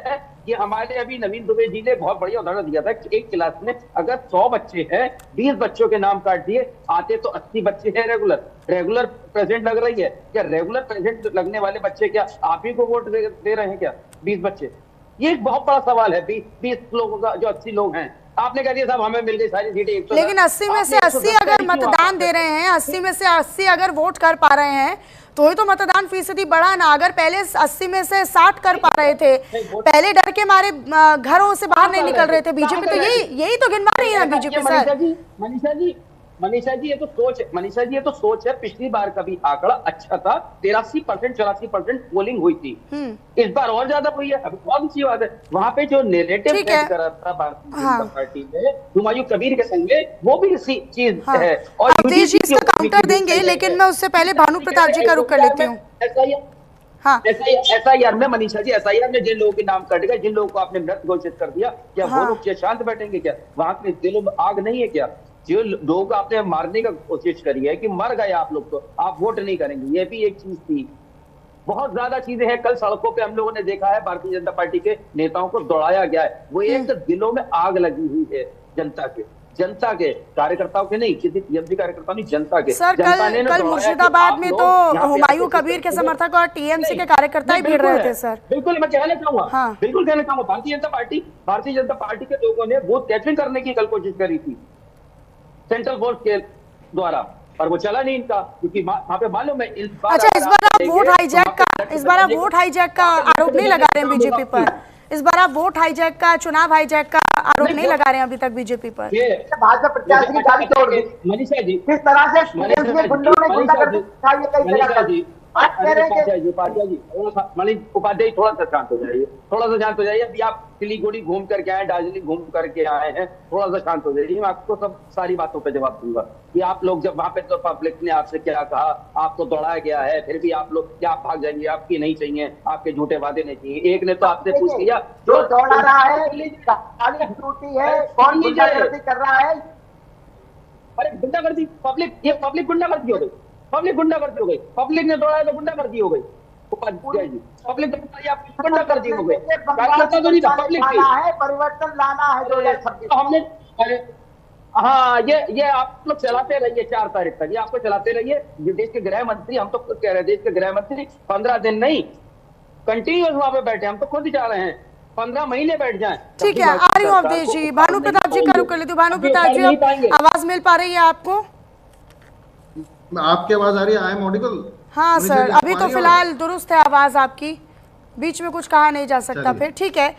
कि हमारे अभी नवीन दुबे जी ने बहुत बढ़िया उदाहरण दिया था कि एक क्लास में अगर 100 बच्चे हैं, 20 बच्चों के नाम काट दिए, आते तो 80 बच्चे हैं रेगुलर प्रेजेंट लग रही है। क्या रेगुलर प्रेजेंट लगने वाले बच्चे क्या आप ही को वोट दे रहे हैं क्या? 20 बच्चे, ये एक बहुत बड़ा सवाल है। 20 लोगों का जो 80 लोग हैं, आपने कह दिया साहब हमें मिल गई सारी सीटें। लेकिन 80 में से 80 अगर मतदान दे रहे हैं, 80 में से 80 अगर वोट कर पा रहे हैं, तो ही तो मतदान फीसदी बढ़ा ना। अगर पहले 80 में से 60 कर पा रहे थे, पहले डर के मारे घरों से बाहर नहीं निकल रहे थे बीजेपी, तो यही तो गिनवा रही है ना बीजेपी सर। मनीषा जी ये तो सोच है, मनीषा जी ये तो सोच है। पिछली बार का भी आंकड़ा अच्छा था, 83% 84% पोलिंग हुई थी। इस बार और ज्यादा हुई है। अभी बहुत अच्छी बात है। वहां पे जो नेरेटिव सेट करा था भारतीय जनता पार्टी में हुमायूं कबीर के संग में, वो भी इसी चीज है। और अवधेश जी इसका काउंटर देंगे, लेकिन मैं उससे पहले भानु प्रताप जी का रुख कर लेती हूँ। SIR में मनीषा जी, SIR में जिन लोगों के नाम कट गए, जिन लोगों को आपने मृत घोषित कर दिया, क्या वो लोग शांत बैठेंगे क्या? वहां के दिलों में आग नहीं है क्या? जो लोग आपने मारने का कोशिश करी है कि मर गए आप लोग, तो आप वोट नहीं करेंगे, ये भी एक चीज थी। बहुत ज्यादा चीजें हैं। कल सड़कों पे हम लोगों ने देखा है, भारतीय जनता पार्टी के नेताओं को दौड़ाया गया है। वो एक तो दिलों में आग लगी हुई है जनता के कार्यकर्ताओं के नहीं, किसी टीएमसी कार्यकर्ताओं नहीं, जनता के। सर कल मुर्शिदाबाद में तो हुमायूं कबीर के समर्थक और टीएमसी के कार्यकर्ता ही भिड़ रहे थे सर। बिल्कुल, मैं कहना चाहूंगा, बिल्कुल कहना चाहूंगा, भारतीय जनता पार्टी के लोगों ने वोट कैप्चरिंग करने की कल कोशिश करी थी सेंट्रल फोर्स के द्वारा, और वो चला नहीं इनका, क्योंकि वहां पे मालूम है। अच्छा, इस बार आप वोट हाईजैक का आरोप नहीं लगा रहे हैं बीजेपी पर? इस बार आप वोट हाईजैक का, चुनाव हाईजैक का आरोप नहीं लगा रहे हैं अभी तक बीजेपी पर? भाजपा प्रत्याशी की गाड़ी तोड़ दी मनीषा जी, किस तरह से गुंडों ने गुंडागर्दी दिखाई है कई जगह पर। आप कह रहे हैं कि उपाध्याय थोड़ा सा शांत हो जाइए। अभी आप सिलीगुड़ी घूम करके आए, दार्जिलिंग घूम करके आए हैं, थोड़ा सा शांत हो जाइए। मैं आपको सब सारी बातों पे जवाब दूंगा कि आप लोग जब वहां पे तो पब्लिक ने आपसे क्या कहा, आपको दौड़ाया गया है, फिर भी आप लोग क्या भाग जाएंगे? आपकी नहीं चाहिए, आपके झूठे वादे नहीं चाहिए। एक ने तो आपसे पूछ लिया जो दौड़ा रहा है टूटी है, कौन गुंडागर्दी कर रहा है? अरे गुंडागर्दी, पब्लिक गुंडागर्दी हो गई, पब्लिक ने दौड़ाया तो गुंडागर्दी हो गई। उपाध्याय जी, पब्लिक गुंडागर्दी हो गई, परिवर्तन लाना है 2026 हमने। अरे हाँ, ये आप लोग चलाते रहिए 4 तारीख तक, ये आपको चलाते रहिए। देश के गृह मंत्री, हम तो खुद कह रहे हैं, देश के गृह मंत्री 15 दिन नहीं कंटिन्यूस वहां पे बैठे, हम तो खुद ही चाह रहे हैं 15 महीने बैठ जाएं। ठीक है, आ रही हूँ अवधेश जी। भानु प्रताप जी का रुख कर लेती हूँ। भानु प्रताप जी, आवाज मिल पा रही है आपको? आपकी आवाज आ रही है? I am audible? हाँ सर, अभी तो फिलहाल दुरुस्त है आवाज आपकी, बीच में कुछ कहा नहीं जा सकता फिर। ठीक है।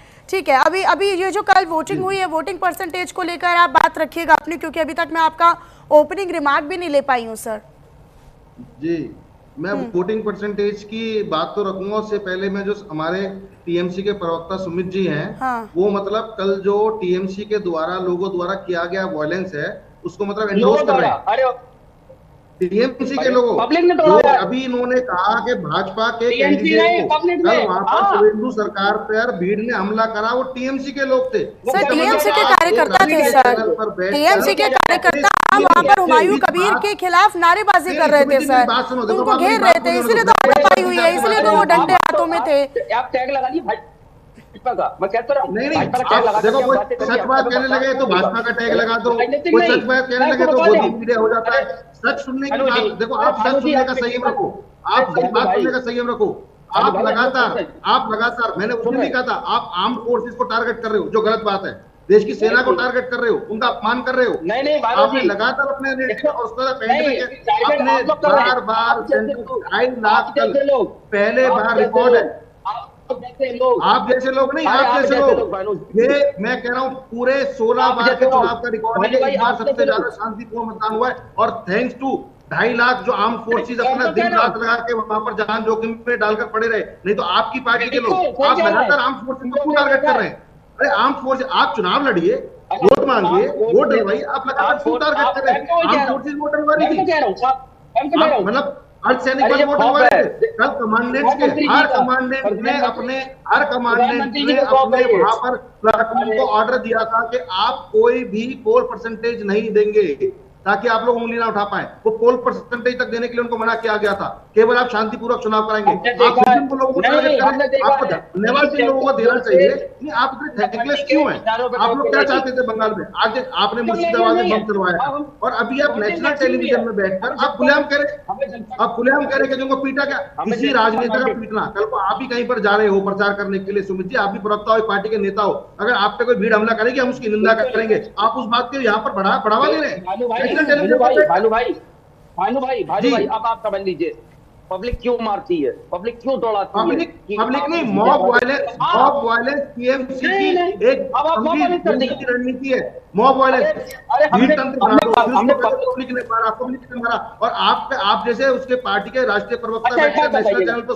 अभी ये जो कल वोटिंग हुई है, वोटिंग परसेंटेज को लेकर आप बात रखिएगा अपनी, क्योंकि अभी तक मैं आपका ओपनिंग रिमार्क भी नहीं ले पाई हूँ सर। जी, मैं वोटिंग परसेंटेज की बात तो रखूंगा, उससे पहले मैं जो हमारे टीएमसी के प्रवक्ता सुमित जी हैं, वो मतलब कल जो टीएमसी के द्वारा लोगों द्वारा किया गया वायलेंस है, उसको मतलब एंडोर्स कर रहे हैं टीएमसी के लोगों। पब्लिक ने जो अभी इन्होंने कहा कि भाजपा के कैंडिडेट को कल वहां पर शुभेंदु सरकार पर भीड़ ने हमला करा, वो टीएमसी के लोग थे सर, टीएमसी के कार्यकर्ता थे सर, टीएमसी के कार्यकर्ता वहां पर हुमायूं कबीर के खिलाफ नारेबाजी कर रहे थे सर, उनको घेर रहे थे, इसलिए तो हाथापाई हुई है, इसलिए तो वो डंडे हाथों में थे। आप टैग लगा लीजिए भाजपा का, मैं कहता रहा हूं। नहीं, आप देखो, कोई सच बात कहने लगे तो भाजपा का टैग लगा दो, कोई सच बात कहने लगे तो मोदी मीडिया हो जाता है। सच सुनने की बात, देखो आप सच सुनने का संयम रखो, आप सच बात सुनने का संयम रखो। आप लगातार मैंने उस दिन भी कहा था, आप आर्म्ड फोर्सेस को टारगेट कर रहे हो, जो गलत बात है। देश की सेना को टारगेट कर रहे हो, उनका अपमान कर रहे हो। नहीं, आपने लगातार अपने बार 2.5 लाख पहले बार रिकॉर्ड है। आप जैसे लोग नहीं, आप जैसे लोग, ये मैं कह रहा हूँ पूरे 16 बार के चुनाव का रिकॉर्ड है। इस बार सबसे ज्यादा शांतिपूर्ण मतदान हुआ है, और थैंक्स टू 2.5 लाख जो आर्म फोर्सेज अपना दिन रात लगा के वहां पर जान जोखिम में डालकर पड़े रहे, नहीं तो आपकी पार्टी के लोग, आप लगातार आर्म फोर्सेज को क्यों टारगेट कर रहे हैं? अरे आर्म फोर्स, आप चुनाव लड़िए, वोट मांगिए, वोट डलवाइए, आप लगातार क्यों टारगेट कर रहे हैं? आर्म फोर्सेज वोट डलवा रही थी, मतलब अर्धसैनिक बल वोट डलवा रहे थे। कल कमांडेंट्स के हर कमांडेंट ने अपने वहां पर प्लाटून को ऑर्डर दिया था कि आप कोई भी पोल परसेंटेज नहीं देंगे ताकि आप लोग उंगली ना उठा पाए। वो पोल परसेंटेज तक देने के लिए उनको मना किया गया था। केवल आप शांतिपूर्वक चुनाव कराएंगे। आप लोगों को टारगेट करें, आपको धन्यवाद जिन लोगों को देना चाहिए। नहीं, आप इतने थैंकलेस क्यों हैं? आप लोग क्या चाहते थे बंगाल में? आज आपने मुर्शिदाबाद में बम चलवाया और अभी आप नेशनल टेलीविजन में बैठकर आप खुलेआम करें कि जिनको पीटा क्या, किसी राजनेता का पीटना। कल को आप भी कहीं पर जा रहे हो प्रचार करने के लिए, सुमित जी, आप भी प्रवक्ता हो, पार्टी के नेता हो, अगर आप पे कोई भीड़ हमला करेगी हम उसकी निंदा करेंगे। आप उस बात के यहाँ पर बढ़ावा दे रहे हैं। भानु भाई, अब आप समझ लीजिए, पब्लिक क्यों मारती है, पब्लिक क्यों दौड़ाती है? पब्लिक नहीं, मॉब वायलेंस टीएमसी की एक रणनीति है। मॉब वायलेंस, पब्लिक ने मारा और आप जैसे उसके पार्टी के राष्ट्रीय प्रवक्ता नेशनल चैनल पर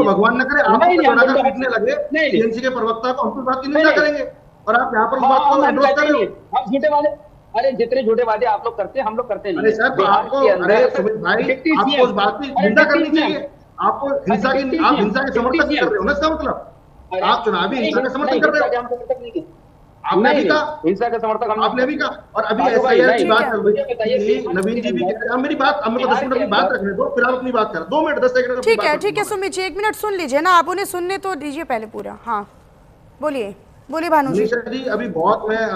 भगवान न करे आप पीटने लगे टीएमसी के प्रवक्ता को, हम बात की निंदा करेंगे और आप यहाँ पर उस बात को एंडोर्स कर रहे हो। हम झूठे वादे, अरे जितने झूठे वादे आप लोग करते हैं हम लोग करते नहीं। अरे सर, आपको, अरे सुमित भाई, आपको उस बात की निंदा करनी चाहिए। आपको आप हिंसा के समर्थन नहीं कर रहे हो ना, इसका मतलब आप चुनावी हिंसा का समर्थन कर रहे हो। आपने भी कहा हिंसा का समर्थक, आपने भी कहा, और अभी एसआईआर की बात चल रही है, नवीन जी भी कह रहे हैं। मेरी बात, अब मेरे को 10 मिनट की बात रखने दो, फिर आप अपनी बात करें। 2 मिनट 10 सेकंड। ठीक है सुमित जी, 1 मिनट सुन लीजिए ना, आप उन्हें सुनने तो दीजिए पहले पूरा। हाँ बोलिए भानु जी। जी अभी बहुत मैं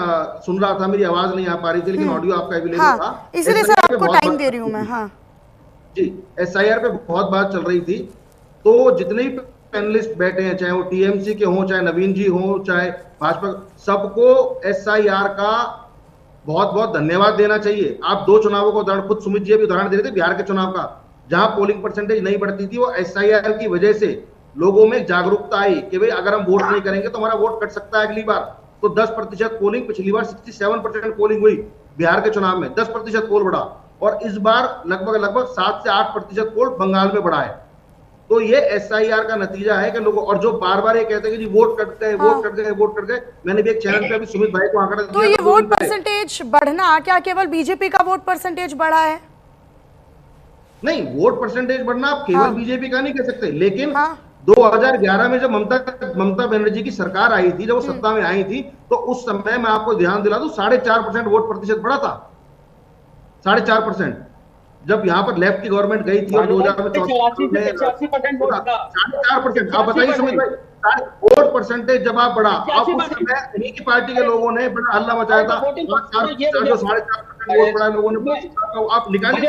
सुन रहा था, मेरी आवाज नहीं आ पा रही थी, लेकिन ऑडियो आपका अवेलेबल था, इसलिए सर आपको टाइम दे रही हूं मैं। हाँ जी, एसआईआर पे बहुत बात चल रही थी, तो जितने भी पैनलिस्ट बैठे हैं, चाहे वो टीएमसी के हों, चाहे नवीन जी हों, चाहे भाजपा, सबको एसआईआर का बहुत बहुत धन्यवाद देना चाहिए। आप 2 चुनावों को उदाहरण, खुद सुमित जी अभी उदाहरण दे रहे थे बिहार के चुनाव का, जहां पोलिंग परसेंटेज नहीं बढ़ती थी, वो एसआईआर की वजह से लोगों में जागरूकता आई कि भाई अगर हम वोट नहीं करेंगे तो हमारा वोट कट सकता है अगली बार। तो 10% पोलिंग, पिछली बार 67% पोलिंग हुई बिहार के चुनाव में, 10% पोल बढ़ा, और इस बार लगभग 7 से 8% पोल बंगाल में बढ़ा है। तो ये एसआईआर का नतीजा है कि लोगों, और जो बार-बार ये कहते हैं कि जी वोट कट गए, मैंने भी एक चैनल पे अभी सुमित भाई को आंकड़ा दिया। तो ये वोट परसेंटेज बढ़ना क्या केवल बीजेपी का वोट परसेंटेज बढ़ा है? नहीं, वोट परसेंटेज बढ़ना आप केवल बीजेपी का नहीं कह सकते, लेकिन 2011 में जब ममता बनर्जी की सरकार आई थी, जब वो सत्ता में आई थी, तो उस समय मैं आपको ध्यान दिला दूं 4.5% वोट प्रतिशत बढ़ा था। 4.5%, जब यहाँ पर लेफ्ट की गवर्नमेंट गई थी और 2014 में 4.5%। आप बताइए सुमित भाई, वोट परसेंटेज जब आप बढ़ा, आप उस समय इन्हीं की पार्टी के लोगों ने बड़ा हल्ला मचाया था, 4.5% वोट बढ़ा लोगों ने, आप निकालिए।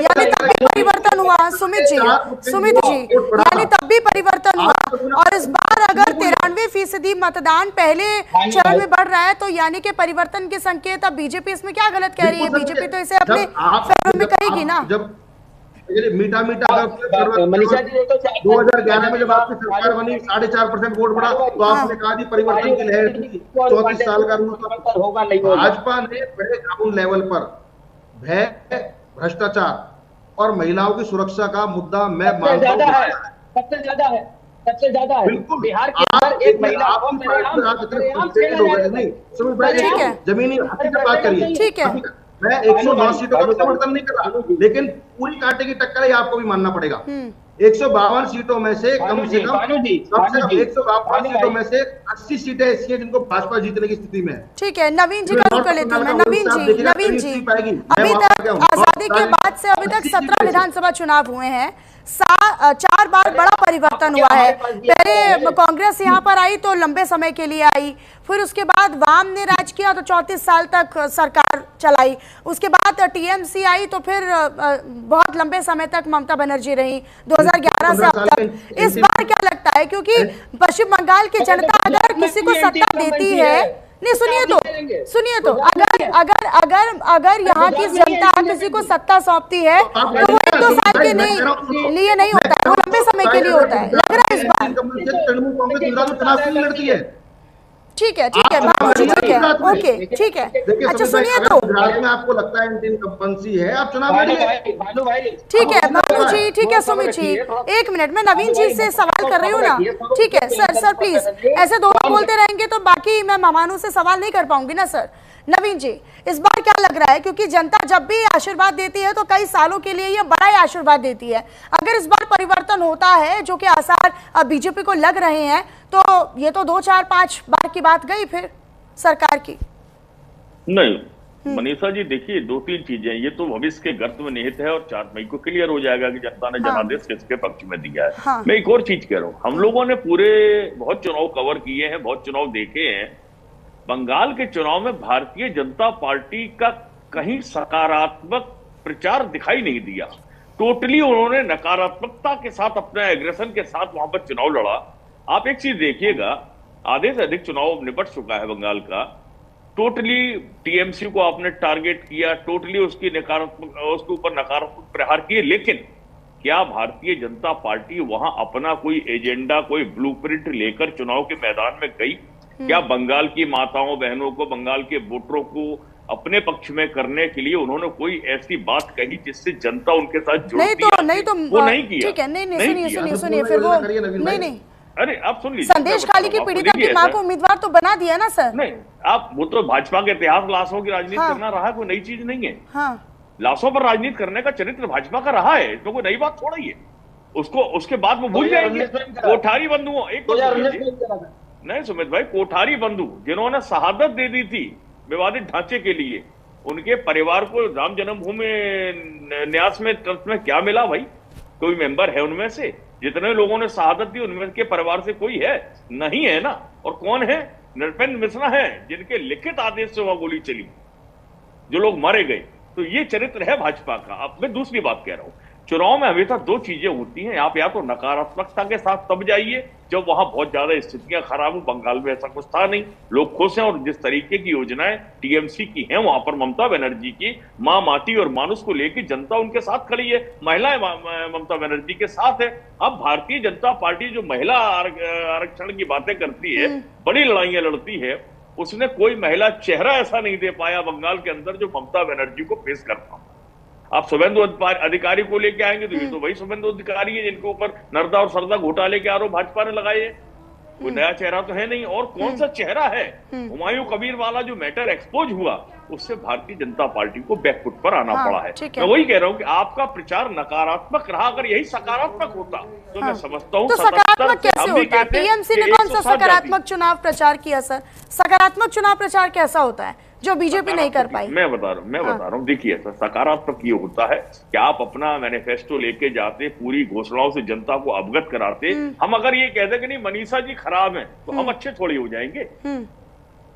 परिवर्तन हुआ सुमित जी, यानी तब भी परिवर्तन हुआ, और इस बार अगर 93% मतदान पहले चरण में बढ़ रहा है, तो यानी कि परिवर्तन के संकेत। अब बीजेपी इसमें क्या गलत कह रही है? बीजेपी तो इसे अपने फेवर में कहेगी ना। जब मीठा 2011 में जब आपकी सरकार बनी, 4.5% वोट बढ़ा, तो आपने कहा जी परिवर्तन की लहर थी, 34 साल का होगा नहीं। भाजपा ने बड़े ग्राउंड लेवल पर भय, भ्रष्टाचार और महिलाओं की सुरक्षा का मुद्दा मैं मानता हूं सबसे ज्यादा है। बिल्कुल, बिहार के अंदर एक महिला जमीनी बात करिए, ठीक है, मैं 109 सीटों का समर्थन नहीं कर रहा, लेकिन पूरी कांटे की टक्कर है, आपको भी मानना पड़ेगा। 152 सीटों में से कम से कम 152 सीटों में से 80 सीटें ऐसी हैं जिनको भाजपा जीतने की स्थिति में है। ठीक है, नवीन जी का कर लेती हूँ मैं। नवीन जी, अभी तक आजादी के बाद से अभी तक 17 विधानसभा चुनाव हुए हैं, 4 बार बड़ा परिवर्तन हुआ है। पहले कांग्रेस यहाँ पर आई तो लंबे समय के लिए आई, फिर उसके बाद वाम ने राज किया तो 34 साल तक सरकार चलाई, उसके बाद टीएमसी आई तो फिर बहुत लंबे समय तक ममता बनर्जी रही, 2011 से अब तक। इस बार क्या लगता है, क्योंकि पश्चिम बंगाल की जनता अगर किसी को सत्ता देती है, नहीं सुनिए तो अगर यहाँ की जनता किसी को सत्ता सौंपती है तो वो 1-2 साल के लिए नहीं होता है, वो लंबे समय के लिए होता है। लग रहा है इस बार ठीक है भानु जी, ठीक है, ओके, ठीक है। अच्छा सुनिए, तो गुजरात में आपको लगता है एंटी इनकम्बेंसी है, आप चुनाव लड़िए। भानु भाई, ठीक है भानु जी, ठीक है। सुमित जी, एक मिनट, मैं नवीन जी से सवाल कर रही हूँ ना। ठीक है सर प्लीज, ऐसे दोनों बोलते रहेंगे तो बाकी मैं मेहमानों से सवाल नहीं कर पाऊंगी ना सर। नवीन जी, इस बार क्या लग रहा है, क्योंकि जनता जब भी आशीर्वाद देती है तो कई सालों के लिए ये बड़ा ही आशीर्वाद देती है, अगर इस बार परिवर्तन होता है, जो कि आसार बीजेपी को लग रहे हैं, तो ये तो 2 4 5 बार की बात गई फिर सरकार की। नहीं मनीषा जी, देखिए 2-3 चीजें, ये तो भविष्य के गर्त में निहित है और 4 मई को क्लियर हो जाएगा कि जनता ने जनादेश किसके पक्ष में दिया है। हाँ। मैं एक और चीज कह रहा हूँ, हम लोगों ने बहुत चुनाव कवर किए हैं, बहुत चुनाव देखे हैं। बंगाल के चुनाव में भारतीय जनता पार्टी का कहीं सकारात्मक प्रचार दिखाई नहीं दिया। टोटली उन्होंने नकारात्मकता के साथ, अपने एग्रेशन के साथ वहां पर चुनाव लड़ा। आप एक चीज देखिएगा, आधे से अधिक चुनाव निपट चुका है बंगाल का। टोटली टीएमसी को आपने टारगेट किया, टोटली उसके ऊपर नकारात्मक प्रहार किए, लेकिन क्या भारतीय जनता पार्टी वहां अपना कोई एजेंडा, कोई ब्लूप्रिंट लेकर चुनाव के मैदान में गई? क्या बंगाल की माताओं बहनों को, बंगाल के वोटरों को अपने पक्ष में करने के लिए उन्होंने कोई ऐसी बात कही जिससे जनता उनके साथ जुड़ नहीं तो वो नहीं किया। ठीक है, नहीं सुनिए फिर वो नहीं अरे आप सुन लीजिए, संदेश खाली की पीड़िता की मां को उम्मीदवार तो बना दिया ना सर। नहीं, आप वो तो भाजपा के इतिहास, लाशों की राजनीति करना रहा, कोई नई चीज नहीं है। हाँ। लाशों पर राजनीति करने का चरित्र भाजपा का रहा है, तो कोई नई बात थोड़ा ही है। उसको उसके बाद वो भूल जाएंगे। कोठारी बंधुओं, नहीं सुमित भाई, कोठारी बंधु जिन्होंने शहादत दे दी थी विवादित ढांचे के लिए, उनके परिवार को राम जन्मभूमि न्यास में ट्रस्ट में क्या मिला भाई? कोई मेंबर है उनमें से? जितने लोगों ने शहादत दी उनमें के परिवार से कोई है? नहीं है ना। और कौन है? नृपेंद्र मिश्रा है, जिनके लिखित आदेश से वहां गोली चली, जो लोग मारे गए। तो ये चरित्र है भाजपा का। अब मैं दूसरी बात कह रहा हूं, चुनाव में हमेशा 2 चीजें होती हैं, आप या तो नकारात्मकता के साथ तब जाइए जब वहां बहुत ज्यादा स्थितियां खराब हो। बंगाल में ऐसा कुछ था नहीं, लोग खुश हैं, और जिस तरीके की योजनाएं टीएमसी की हैं, वहां पर ममता बनर्जी की मां, माटी और मानुष को लेकर जनता उनके साथ खड़ी है, महिलाएं ममता बनर्जी के साथ है। अब भारतीय जनता पार्टी जो महिला आरक्षण की बातें करती है, बड़ी लड़ाइयां लड़ती है, उसने कोई महिला चेहरा ऐसा नहीं दे पाया बंगाल के अंदर जो ममता बनर्जी को फेस कर पाए। आप शुभेंदु अधिकारी को लेके आएंगे तो ये तो वही शुभेंदु अधिकारी है जिनके ऊपर नर्दा और सरदा घोटाले के आरोप भाजपा ने लगाए हैं। कोई नया चेहरा तो है नहीं। और कौन सा चेहरा है? हुमायूं कबीर वाला जो मैटर एक्सपोज हुआ, उससे भारतीय जनता पार्टी को बैकफुट पर आना पड़ा है। मैं वही कह रहा हूं कि आपका प्रचार नकारात्मक रहा। अगर यही सकारात्मक होता तो मैं समझता हूं। तो सकारात्मक कैसे होता? टीएमसी ने कौन सा सकारात्मक चुनाव प्रचार किया सर? सकारात्मक चुनाव प्रचार कैसा होता है जो बीजेपी नहीं कर पाई? मैं बता रहा हूँ, देखिए सकारात्मक ये होता है कि आप अपना मैनिफेस्टो लेके जाते, पूरी घोषणाओं से जनता को अवगत कराते। हम अगर ये कहते कि नहीं मनीषा जी खराब हैं, तो हम अच्छे थोड़ी हो जाएंगे।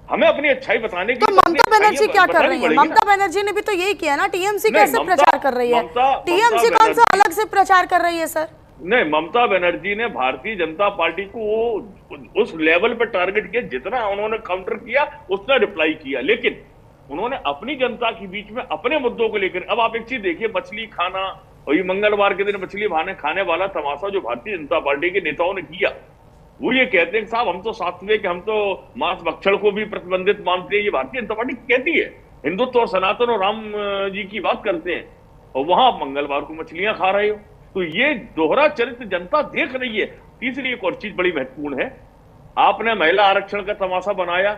हमें अपनी अच्छाई बताने की। तो ममता बनर्जी क्या कर रही है? ममता बनर्जी ने भी तो यही किया ना। टीएमसी कैसे प्रचार कर रही है? टीएमसी कौन सा अलग से प्रचार कर रही है सर? नहीं, ममता बनर्जी ने भारतीय जनता पार्टी को उस लेवल पर टारगेट किया, जितना उन्होंने काउंटर किया उतना रिप्लाई किया, लेकिन उन्होंने अपनी जनता के बीच में अपने मुद्दों को लेकर। अब आप एक चीज देखिए, मछली खाना, और ये मंगलवार के दिन मछली खाने वाला तमाशा जो भारतीय जनता पार्टी के नेताओं ने किया, वो ये कहते हैं साहब हम तो सात्विक, हम तो मांस भक्षण को भी प्रतिबंधित मानते हैं। ये भारतीय जनता पार्टी कहती है, हिंदुत्व और सनातन और राम जी की बात करते हैं, और वहां आप मंगलवार को मछलियां खा रहे हो। तो ये दोहरा चरित्र जनता देख रही है। तीसरी एक और चीज बड़ी महत्वपूर्ण है, आपने महिला आरक्षण का तमाशा बनाया।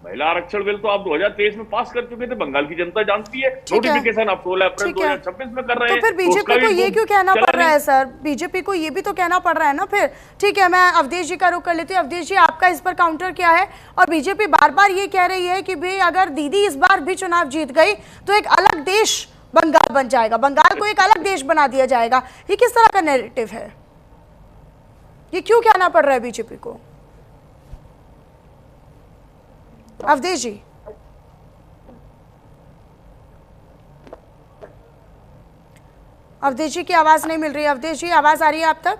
महिला आरक्षण बिल तो आप 2023 में पास कर चुके थे, बंगाल की जनता जानती है। नोटिफिकेशन आप 16 अप्रैल 2026 में कर रहे हैं। तो फिर बीजेपी को ये क्यों कहना पड़ रहा है सर? बीजेपी को ये भी तो कहना पड़ रहा है ना फिर। ठीक है, मैं अवधेश जी का रुख कर लेती हूँ। अवधेश जी, आपका इस पर काउंटर क्या है? और बीजेपी बार बार ये कह रही है कि भाई अगर दीदी इस बार भी चुनाव जीत गई तो एक अलग देश बंगाल बन जाएगा, बंगाल को एक अलग देश बना दिया जाएगा। ये किस तरह का नैरेटिव है? ये क्यों कहना पड़ रहा है बीजेपी को? अवधेश जी, अवधेश जी की आवाज नहीं मिल रही है। अवधेश जी, आवाज आ रही है आप तक?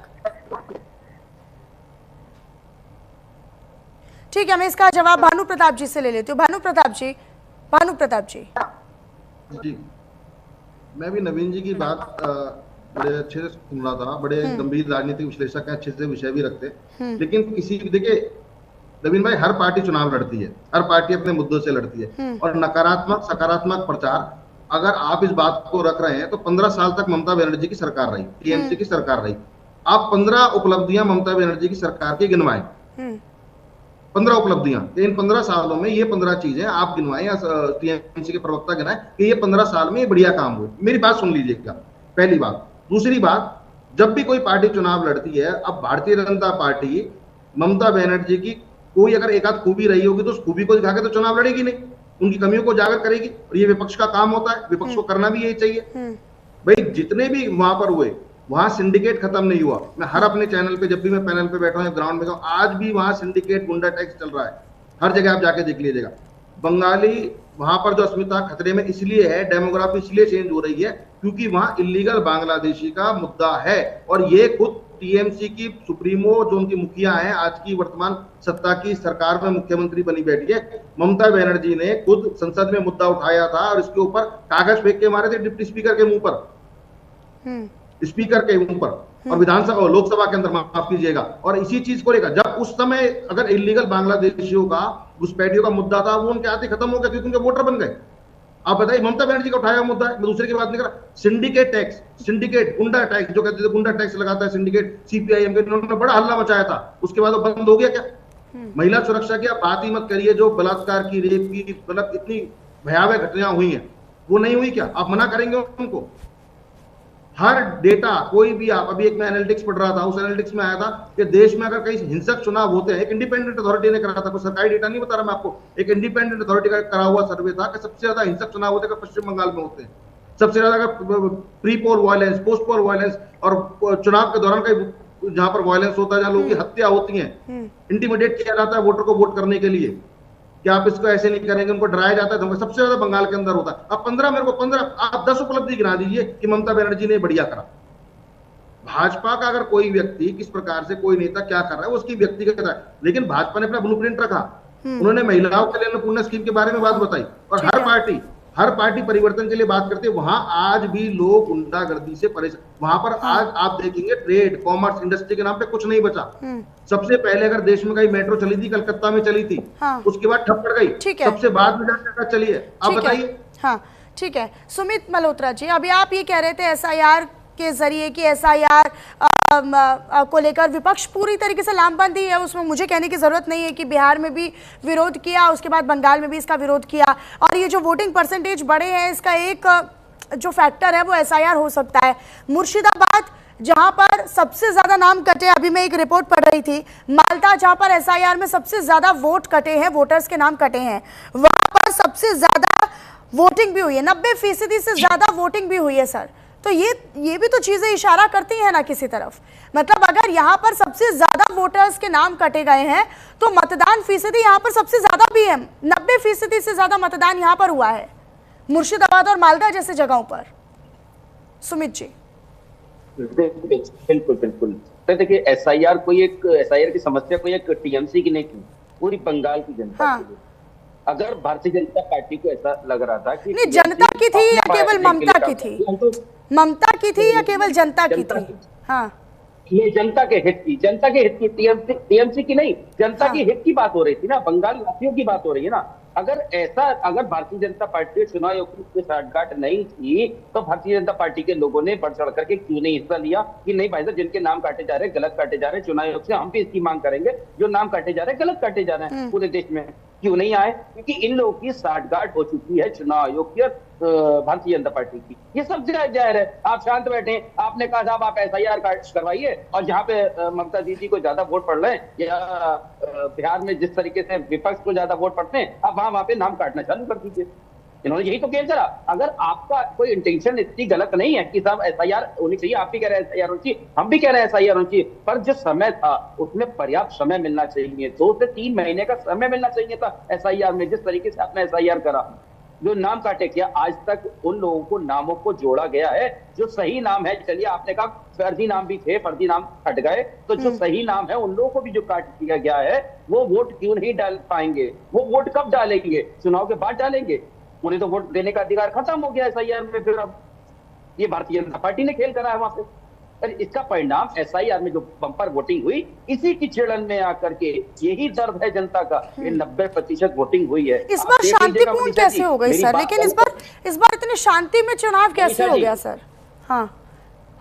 ठीक है, मैं इसका जवाब भानु प्रताप जी से ले लेती हूँ। भानु प्रताप जी जी, मैं भी नवीन जी की बात बड़े अच्छे से सुन रहा था। बड़े गंभीर राजनीतिक विश्लेषक हैं, अच्छे से विषय भी रखते हैं। लेकिन किसी देखिए, नवीन भाई, हर पार्टी चुनाव लड़ती है, हर पार्टी अपने मुद्दों से लड़ती है, और नकारात्मक सकारात्मक प्रचार अगर आप इस बात को रख रहे हैं तो 15 साल तक ममता बनर्जी की सरकार रही, टीएमसी की सरकार रही। आप 15 उपलब्धियां ममता बनर्जी की सरकार की गिनवाएं, 15 उपलब्धियां, इन 15 सालों में ये 15 चीजें आप गिनवाएं या टीएमसी के प्रवक्ता गिनाएं कि ये 15 साल में ये बढ़िया काम हुए। मेरी बात सुन लीजिएगा, पहली बात। दूसरी बात, जब भी कोई पार्टी चुनाव लड़ती है, अब भारतीय जनता पार्टी ममता बनर्जी की कोई अगर एक आध खूबी रही होगी तो उस खूबी को दिखा के तो चुनाव लड़ेगी नहीं, उनकी कमियों को उजागर करेगी, और ये विपक्ष का काम होता है, विपक्ष को करना भी यही चाहिए। भाई जितने भी वहां पर हुए, वहां सिंडिकेट खत्म नहीं हुआ। मैं हर अपने चैनल पे, जब भी मैं पैनल पे बैठा हूं, ग्राउंड में, आज भी वहां सिंडिकेट गुंडा टैक्स चल रहा है, हर जगह आप जाके देख लीजिएगा। बंगाली वहां पर जो अस्मिता खतरे में इसलिए है, डेमोग्राफी इसलिए चेंज हो रही है क्योंकि वहां इलीगल बांग्लादेशी का मुद्दा है, और ये खुद टीएमसी की सुप्रीमो जो उनकी मुखिया हैं, आज की वर्तमान सत्ता की सरकार में मुख्यमंत्री बनी बैठी है, ममता बनर्जी ने खुद संसद में मुद्दा उठाया था और इसके ऊपर कागज फेंक के मारे थे डिप्टी स्पीकर के मुंह पर, स्पीकर के मुंह पर, और विधानसभा लोकसभा के अंदर, माफ कीजिएगा। और इसी चीज को लेकर जब उस समय अगर इलीगल बांग्लादेशियों का, घुसपैठियों का मुद्दा था, वो उनके हाथ खत्म हो गया क्योंकि उनके वोटर बन गए। आप बताइए, ममता बनर्जी का उठाया मुद्दा है, मैं दूसरे की बात नहीं कर रहा। सिंडिकेट टैक्स, सिंडिकेट गुंडा टैक्स जो कहते थे, गुंडा टैक्स लगाता है सिंडिकेट, सीपीआईएम के, उन्होंने बड़ा हल्ला मचाया था, उसके बाद वो बंद हो गया क्या? महिला सुरक्षा की आप बात ही मत करिए, जो बलात्कार की, रेप की, मतलब इतनी भयावह घटनाएं हुई हैं, वो नहीं हुई क्या? आप मना करेंगे उनको? हर डेटा कोई भी, आप अभी एक मैं एनालिटिक्स पढ़ रहा था, उस एनालिटिक्स में आया था कि देश में अगर कई हिंसक चुनाव होते हैं, एक इंडिपेंडेंट अथॉरिटी ने करा था, कोई सरकारी डेटा नहीं बता रहा मैं आपको, एक इंडिपेंडेंट अथॉरिटी का करा हुआ सर्वे था कि सबसे ज्यादा हिंसक चुनाव होते हैं पश्चिम बंगाल में होते हैं, सबसे ज्यादा अगर प्री पोल वायलेंस, पोस्ट पोल वायलेंस, और चुनाव के दौरान कई जहां पर वायलेंस होता है, जहां लोगों की हत्या होती है, इंटिमिडेट किया जाता है वोटर को वोट करने के लिए कि आप इसको ऐसे नहीं करेंगे, उनको डराया जाता है, सबसे ज्यादा बंगाल के अंदर होता है। अब 15 मेरे को 15 आप 10 उपलब्धि गिना दीजिए कि ममता बनर्जी ने बढ़िया करा। भाजपा का अगर कोई व्यक्ति किस प्रकार से, कोई नेता क्या कर रहा है, उसकी व्यक्तिगत है, लेकिन भाजपा ने अपना ब्लूप्रिंट रखा, उन्होंने महिलाओं के लिए अन्नपूर्णा स्कीम के बारे में बात बताई, और हर पार्टी परिवर्तन के लिए बात करती है। वहां आज भी लोग गुंडागर्दी से परेशान, वहां पर आज आप देखेंगे ट्रेड, कॉमर्स, इंडस्ट्री के नाम पे कुछ नहीं बचा। सबसे पहले अगर देश में कहीं मेट्रो चली थी, कलकत्ता में चली थी, उसके बाद ठप पड़ गई, सबसे बाद में जाकर चली है। आप बताइए। हाँ ठीक है, सुमित मल्होत्रा जी, अभी आप ये कह रहे थे एसआईआर के जरिए कि एसआईआर को लेकर विपक्ष पूरी तरीके से लामबंदी है, उसमें मुझे कहने की जरूरत नहीं है कि बिहार में भी विरोध किया, उसके बाद बंगाल में भी इसका विरोध किया, और ये जो वोटिंग परसेंटेज बढ़े हैं, इसका एक जो फैक्टर है वो एसआईआर हो सकता है। मुर्शिदाबाद जहां पर सबसे ज्यादा नाम कटे, अभी मैं एक रिपोर्ट पढ़ रही थी, माल्टा जहां पर एसआईआर में सबसे ज्यादा वोट कटे हैं, वोटर्स के नाम कटे हैं, वहां पर सबसे ज्यादा वोटिंग भी हुई है, 90% से ज्यादा वोटिंग भी हुई है सर। तो ये भी तो चीजें इशारा करती हैं ना किसी तरफ, मतलब अगर यहाँ पर सबसे ज्यादा वोटर्स के नाम कटे गए हैं तो मतदान फीसदी यहाँ पर सबसे ज्यादा भी है, 90% से ज्यादा मतदान यहाँ पर हुआ है मुर्शिदाबाद और मालदा जैसे जगहों पर। सुमित जी। बिल्कुल बिल्कुल, तो देखिए एसआईआर की समस्या कोई एक टीएमसी की नहीं थी, पूरी बंगाल की जनता की। अगर भारतीय जनता पार्टी को ऐसा लग रहा था कि नहीं, जनता की थी या केवल ममता की थी, ममता की थी या केवल जनता की थी? हाँ, ये जनता के हित की टीएमसी की नहीं, जनता की हित की बात हो रही थी ना, बंगाल वासियों की बात हो रही है ना। अगर भारतीय जनता पार्टी चुनाव आयोग की साठगांठ नहीं थी तो भारतीय जनता पार्टी के लोगों ने बढ़ चढ़ करके क्यों नहीं हिस्सा लिया कि नहीं भाई साहब, जिनके नाम काटे जा रहे हैं, गलत काटे जा रहे हैं, चुनाव आयोग से हम भी इसकी मांग करेंगे, जो नाम काटे जा रहे हैं गलत काटे जा रहे हैं पूरे देश में, क्यों नहीं आए? क्योंकि इन लोगों की साठगांठ हो चुकी है चुनाव आयोग की, भारतीय जनता पार्टी की। ये सब जाहिर है। आप शांत बैठे, आपने कहा साहब आप एसआईआर करवाइए, और जहां पे ममता दीदी को ज्यादा वोट पड़ रहे हैं, या बिहार में जिस तरीके से विपक्ष को ज्यादा वोट पड़ते हैं, आप वहां पे नाम काटना चालू कर दीजिए। इन्होंने यही तो खेल करा। अगर आपका कोई इंटेंशन इतनी गलत नहीं है कि साहब एसआईआर होनी चाहिए, आप भी कह रहे हैं एसआईआर होनी चाहिए, हम भी कह रहे हैं एसआईआर होनी चाहिए, पर जो समय था उसमें पर्याप्त समय मिलना चाहिए, 2 से 3 महीने का समय मिलना चाहिए था एसआईआर में। जिस तरीके से आपने एसआईआर करा, जो नाम काटे किया, आज तक उन लोगों को नामों को जोड़ा गया है जो सही नाम है। चलिए आपने कहा फर्जी नाम भी थे, फर्जी नाम हट गए, तो जो सही नाम है उन लोगों को भी जो काट दिया गया है, वो वोट क्यों नहीं डाल पाएंगे? वो वोट कब डालेंगे? चुनाव के बाद डालेंगे। उन्हें तो वोट देने का अधिकार खत्म हो गया एसआईआर में। फिर अब ये भारतीय जनता पार्टी ने खेल करा है वहां पे। और इसका परिणाम SIR में जो बम्पर वोटिंग हुई, इसी की चिड़न में आकर के यही दर्द है जनता का, ये 90% वोटिंग हुई है। इस बार शांतिपूर्ण कैसे हो गई सर? लेकिन इस बार इतने शांति में चुनाव कैसे हो गया सर? हाँ,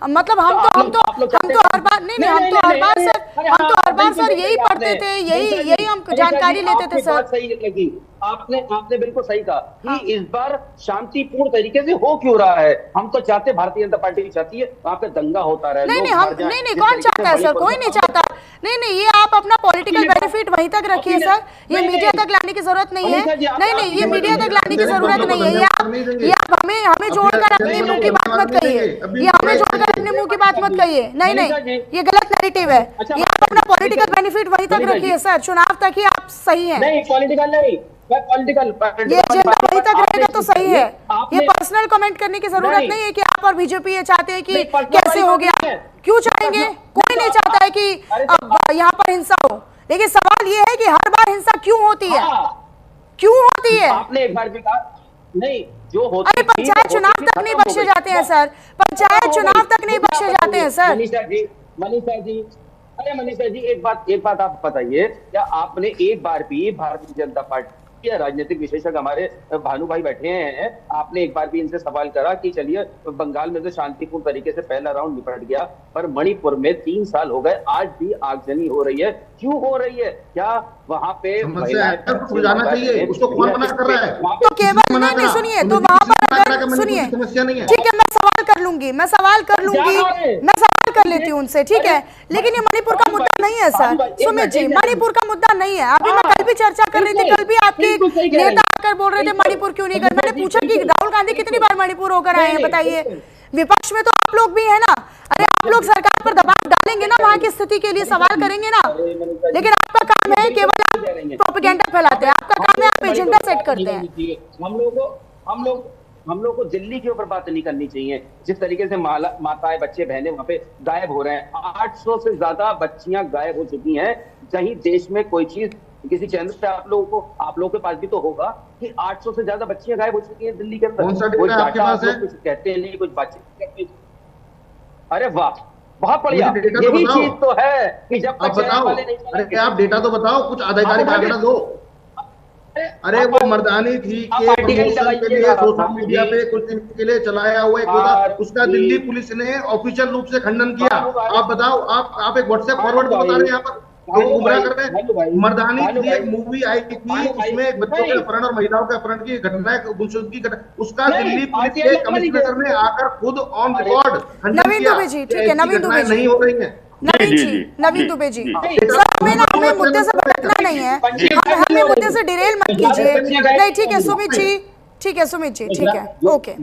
मतलब हम तो हर बार नहीं, हम तो हर बार सर यही पढ़ते थे, यही हम जानकारी लेते थे सर। सही लगी आपने बिल्कुल सही कहा कि इस बार शांतिपूर्ण तरीके से हो क्यों रहा है। हम तो चाहते, भारतीय जनता पार्टी चाहती है वहां पे दंगा होता रहे। नहीं, कौन चाहता है सर? कोई नहीं चाहता। नहीं, ये आप अपना पॉलिटिकल बेनिफिट वहीं तक रखिए सर, ये मीडिया तक लाने की जरूरत नहीं है। नहीं, ये मीडिया तक लाने की जरूरत नहीं है। ये आप हमें जोड़कर अपने मुंह की बात मत कहिए, ये हमें जोड़कर अपने मुंह की बात मत कहिए। नहीं, ये गलत नैरेटिव है। ये आप अपना पॉलिटिकल बेनिफिट वहीं तक रखिए सर, चुनाव तक ही आप सही है। नहीं, पॉलिटिकल नहीं, ये एजेंडा वहीं तक रहेगा तो सही है। ये पर्सनल कमेंट करने की जरूरत नहीं है कि आप और बीजेपी ये चाहते हैं कि कैसे हो गया। क्यों चाहेंगे? कोई नहीं चाहता है कि यहाँ पर हिंसा हो, लेकिन सवाल ये है कि हर बार हिंसा क्यों होती है? क्यों होती है? आपने एक बार भी कहा नहीं, जो होती अरे पंचायत चुनाव तक नहीं बख्शे जाते हैं सर, पंचायत चुनाव तक नहीं बख्शे जाते हैं सर। मनीषा जी एक बात आप बताइए, क्या आपने एक बार भी भारतीय जनता पार्टी के राजनीतिक विशेषज्ञ हमारे भानु भाई बैठे हैं, आपने एक बार भी इनसे सवाल करा कि चलिए बंगाल में तो शांतिपूर्ण तरीके से पहला राउंड निपट गया, पर मणिपुर में 3 साल हो गए, आज भी आगजनी हो रही है, क्यों हो रही है? क्या वहाँ पे जाना चाहिए? उसको कौन मना कर रहा है? तो केवल नहीं, सुनिए, तो वहाँ पर सुनिए, समस्या नहीं है। ठीक है, मैं सवाल कर लूंगी, मैं सवाल कर लेती हूँ उनसे, ठीक है, लेकिन ये मणिपुर का मुद्दा नहीं है सर। सुमित जी, मणिपुर का मुद्दा नहीं है। अभी मैं कल भी चर्चा कर रही थी, कल भी आपके नेता आकर बोल रहे थे मणिपुर क्यों नहीं कर। मैंने पूछा कि राहुल गांधी कितनी बार मणिपुर होकर आए हैं, बताइए। विपक्ष में तो आप लोग भी है ना, अरे आप लोग सरकार पर दबाव डालेंगे ना, वहाँ की स्थिति के लिए सवाल करेंगे ना, लेकिन आपका काम है केवल आप प्रोपेगेंडा फैलाते हैं, आपका काम है आप एजेंडा सेट करते हैं। हम लोग को दिल्ली के ऊपर बात नहीं करनी चाहिए। जिस तरीके से माताएं, बच्चे, बहनें वहां पे गायब हो रहे हैं, 800 से ज्यादा बच्चियां गायब हो चुकी हैं। कहीं देश में कोई चीज, किसी चैनल पे आप लोगों के पास भी तो होगा कि 800 से ज्यादा बच्चियां गायब हो चुकी हैं दिल्ली के अंदर। कौन सा डेटा आपके पास है? कुछ कहते हैं नहीं, कुछ बातचीत कहते हैं। अरे वाह, बहुत बढ़िया, यही चीज तो है कि जब तक वाले नहीं चलेंगे। आप डेटा तो बताओ, कुछ आधिकारिक आंकड़ा दो। अरे वो मर्दानी थी के प्रमोशन के लिए सोशल मीडिया पे कुछ दिन के लिए चलाया हुआ एक होता, उसका दिल्ली पुलिस ने ऑफिशियल रूप से खंडन किया। आप बताओ, आप एक व्हाट्सएप फॉरवर्ड बता रहे हैं, यहाँ पर लोग गुमराह कर रहे हैं। मर्दानी थी एक मूवी आई थी, उसमें एक बच्चों के अपहरण और महिलाओं के अपहरण की घटना, गुमशुदगी की घटना, उसका दिल्ली पुलिस के कमिश्नर ने आकर खुद ऑन रिकॉर्ड खंडन किया। नहीं हो रही है। नवीन दुबे जी, सर हमें मुद्दे से भटकना नहीं है, हमें मुद्दे से डिरेल मत कीजिए। नहीं, ठीक है सुमित जी, ठीक है, ओके।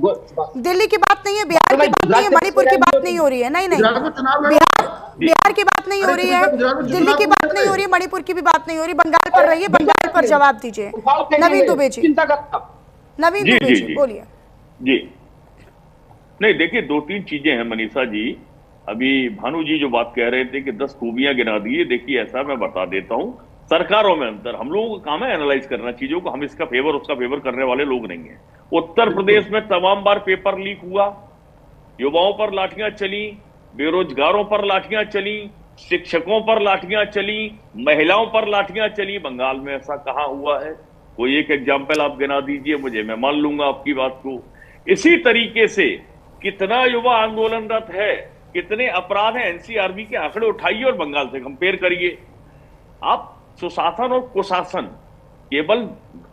दिल्ली की बात नहीं है, बिहार की बात नहीं है, मणिपुर की बात नहीं हो रही है। नहीं, बिहार की बात नहीं हो रही है, दिल्ली की बात नहीं हो रही है, मणिपुर की भी बात नहीं हो रही, बंगाल पर रही है, बंगाल पर जवाब दीजिए। नवीन दुबे जी, बोलिए। जी नहीं, देखिए 2-3 चीजें हैं मनीषा जी। अभी भानु जी जो बात कह रहे थे कि 10 खूबियां गिना दी, देखिए ऐसा मैं बता देता हूं, सरकारों में अंतर, हम लोगों का काम है एनालाइज करना चीजों को, हम इसका फेवर उसका फेवर करने वाले लोग नहीं है। उत्तर प्रदेश में तमाम बार पेपर लीक हुआ, युवाओं पर लाठियां चली, बेरोजगारों पर लाठियां चली, शिक्षकों पर लाठियां चली, महिलाओं पर लाठियां चली। बंगाल में ऐसा कहां हुआ है? कोई एक एग्जाम्पल आप गिना दीजिए मुझे, मैं मान लूंगा आपकी बात को। इसी तरीके से कितना युवा आंदोलनरत है, कितने अपराध हैं, एनसीआरबी के आंकड़े उठाइए और बंगाल से कंपेयर करिए। आप सुशासन और कुशासन केवल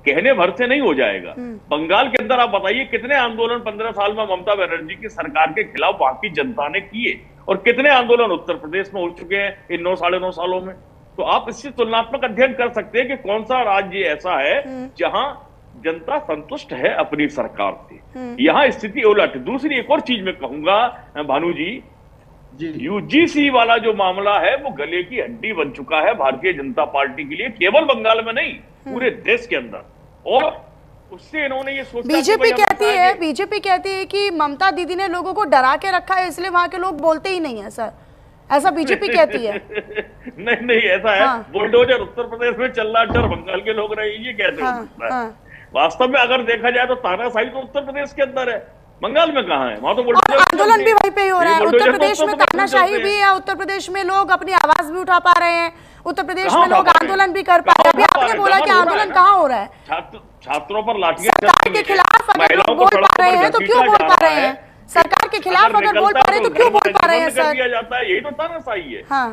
कहने भर से नहीं हो जाएगा। बंगाल के अंदर आप बताइए कितने आंदोलन 15 साल में ममता बनर्जी की सरकार के खिलाफ वहां की जनता ने किए, और कितने आंदोलन उत्तर प्रदेश में हो चुके हैं इन 9 साढ़े 9 सालों में। तो आप इससे तुलनात्मक अध्ययन कर सकते हैं कि कौन सा राज्य ऐसा है जहां जनता संतुष्ट है अपनी सरकार से। यहाँ स्थिति उलट। दूसरी एक और चीज मैं कहूंगा भानु जी, यूजीसी वाला जो मामला है वो गले की हड्डी बन चुका है भारतीय जनता पार्टी के लिए, केवल बंगाल में नहीं पूरे देश के अंदर। और उससे इन्होंने ये सोचा, बीजेपी कहती है कि ममता दीदी ने लोगों को डरा के रखा है, इसलिए वहां के लोग बोलते ही नहीं है सर, ऐसा बीजेपी कहती है। नहीं ऐसा है, बुलडोजर उत्तर प्रदेश में चल रहा, डर बंगाल के लोग रहे, ये कहते हैं। वास्तव में अगर देखा जाए तो तानाशाही तो उत्तर प्रदेश के अंदर है, बंगाल में कहाँ है? वहां तो और आंदोलन भी वहीं पे ही हो रहा है। उत्तर प्रदेश में तानाशाही भी है, उत्तर प्रदेश में लोग अपनी आवाज भी उठा पा रहे हैं, उत्तर प्रदेश में लोग आंदोलन भी कर पा रहे हैं। अभी आपने बोला कि आंदोलन कहाँ हो रहा है? छात्रों पर लाठियां सरकार के खिलाफ अगर लोग बोल पा रहे हैं तो क्यों बोल पा रहे हैं? सरकार के खिलाफ अगर बोल पा रहे हैं तो क्यों बोल पा रहे हैं सर? दिया जाता है, यही तो तानाशाही है। हाँ,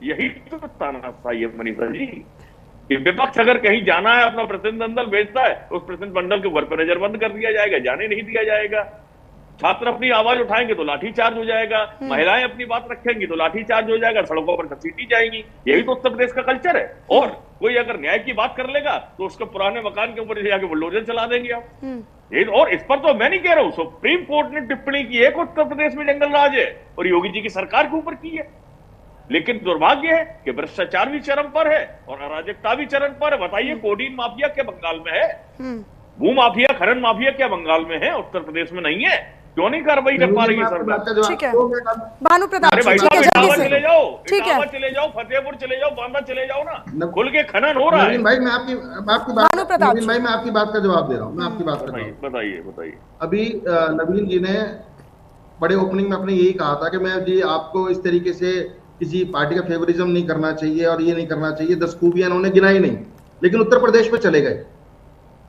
यही तो तानाशाही है मनीषा जी, कि विपक्ष अगर कहीं जाना है, अपना प्रतिनिधिमंडल भेजता है, उस प्रतिनिधिमंडल के घर पर नजरबंद कर दिया जाएगा, जाने नहीं दिया जाएगा। छात्र अपनी आवाज उठाएंगे तो लाठीचार्ज हो जाएगा, महिलाएं अपनी बात रखेंगी तो लाठीचार्ज हो जाएगा, सड़कों पर घसीटी जाएंगी। यही तो उत्तर प्रदेश का कल्चर है। और कोई अगर न्याय की बात कर लेगा तो उसके पुराने मकान के ऊपर जाके बुलडोजर चला देंगे आप। और इस पर तो मैं नहीं कह रहा हूं, सुप्रीम कोर्ट ने टिप्पणी की है कि उत्तर प्रदेश में जंगल राज है और योगी जी की सरकार के ऊपर की है। लेकिन दुर्भाग्य है कि भ्रष्टाचार भी चरम पर है और अराजकता भी चरम पर है। बताइए, कोडीन माफिया क्या बंगाल में है? भू माफिया, खनन माफिया क्या बंगाल में है? उत्तर प्रदेश में नहीं है? क्यों नहीं कार्रवाई कर पा रही है सरकार? ठीक है भानु प्रताप जी, ठीक है, जल्दी से चले जाओ, ठीक है, चले जाओ, फतेहपुर चले जाओ, बांदा चले जाओ ना, खुल के खनन हो रहा है। भाई मैं आपकी बात का जवाब दे रहा हूँ। मैं आपकी बात कर रहा हूँ। बताइए। अभी नवीन जी ने बड़े ओपनिंग में अपने यही कहा था कि मैं जी आपको इस तरीके से किसी पार्टी का फेवरिज्म नहीं करना चाहिए और ये नहीं करना चाहिए। 10 खूबियां उन्होंने गिनाई नहीं, लेकिन उत्तर प्रदेश में चले गए।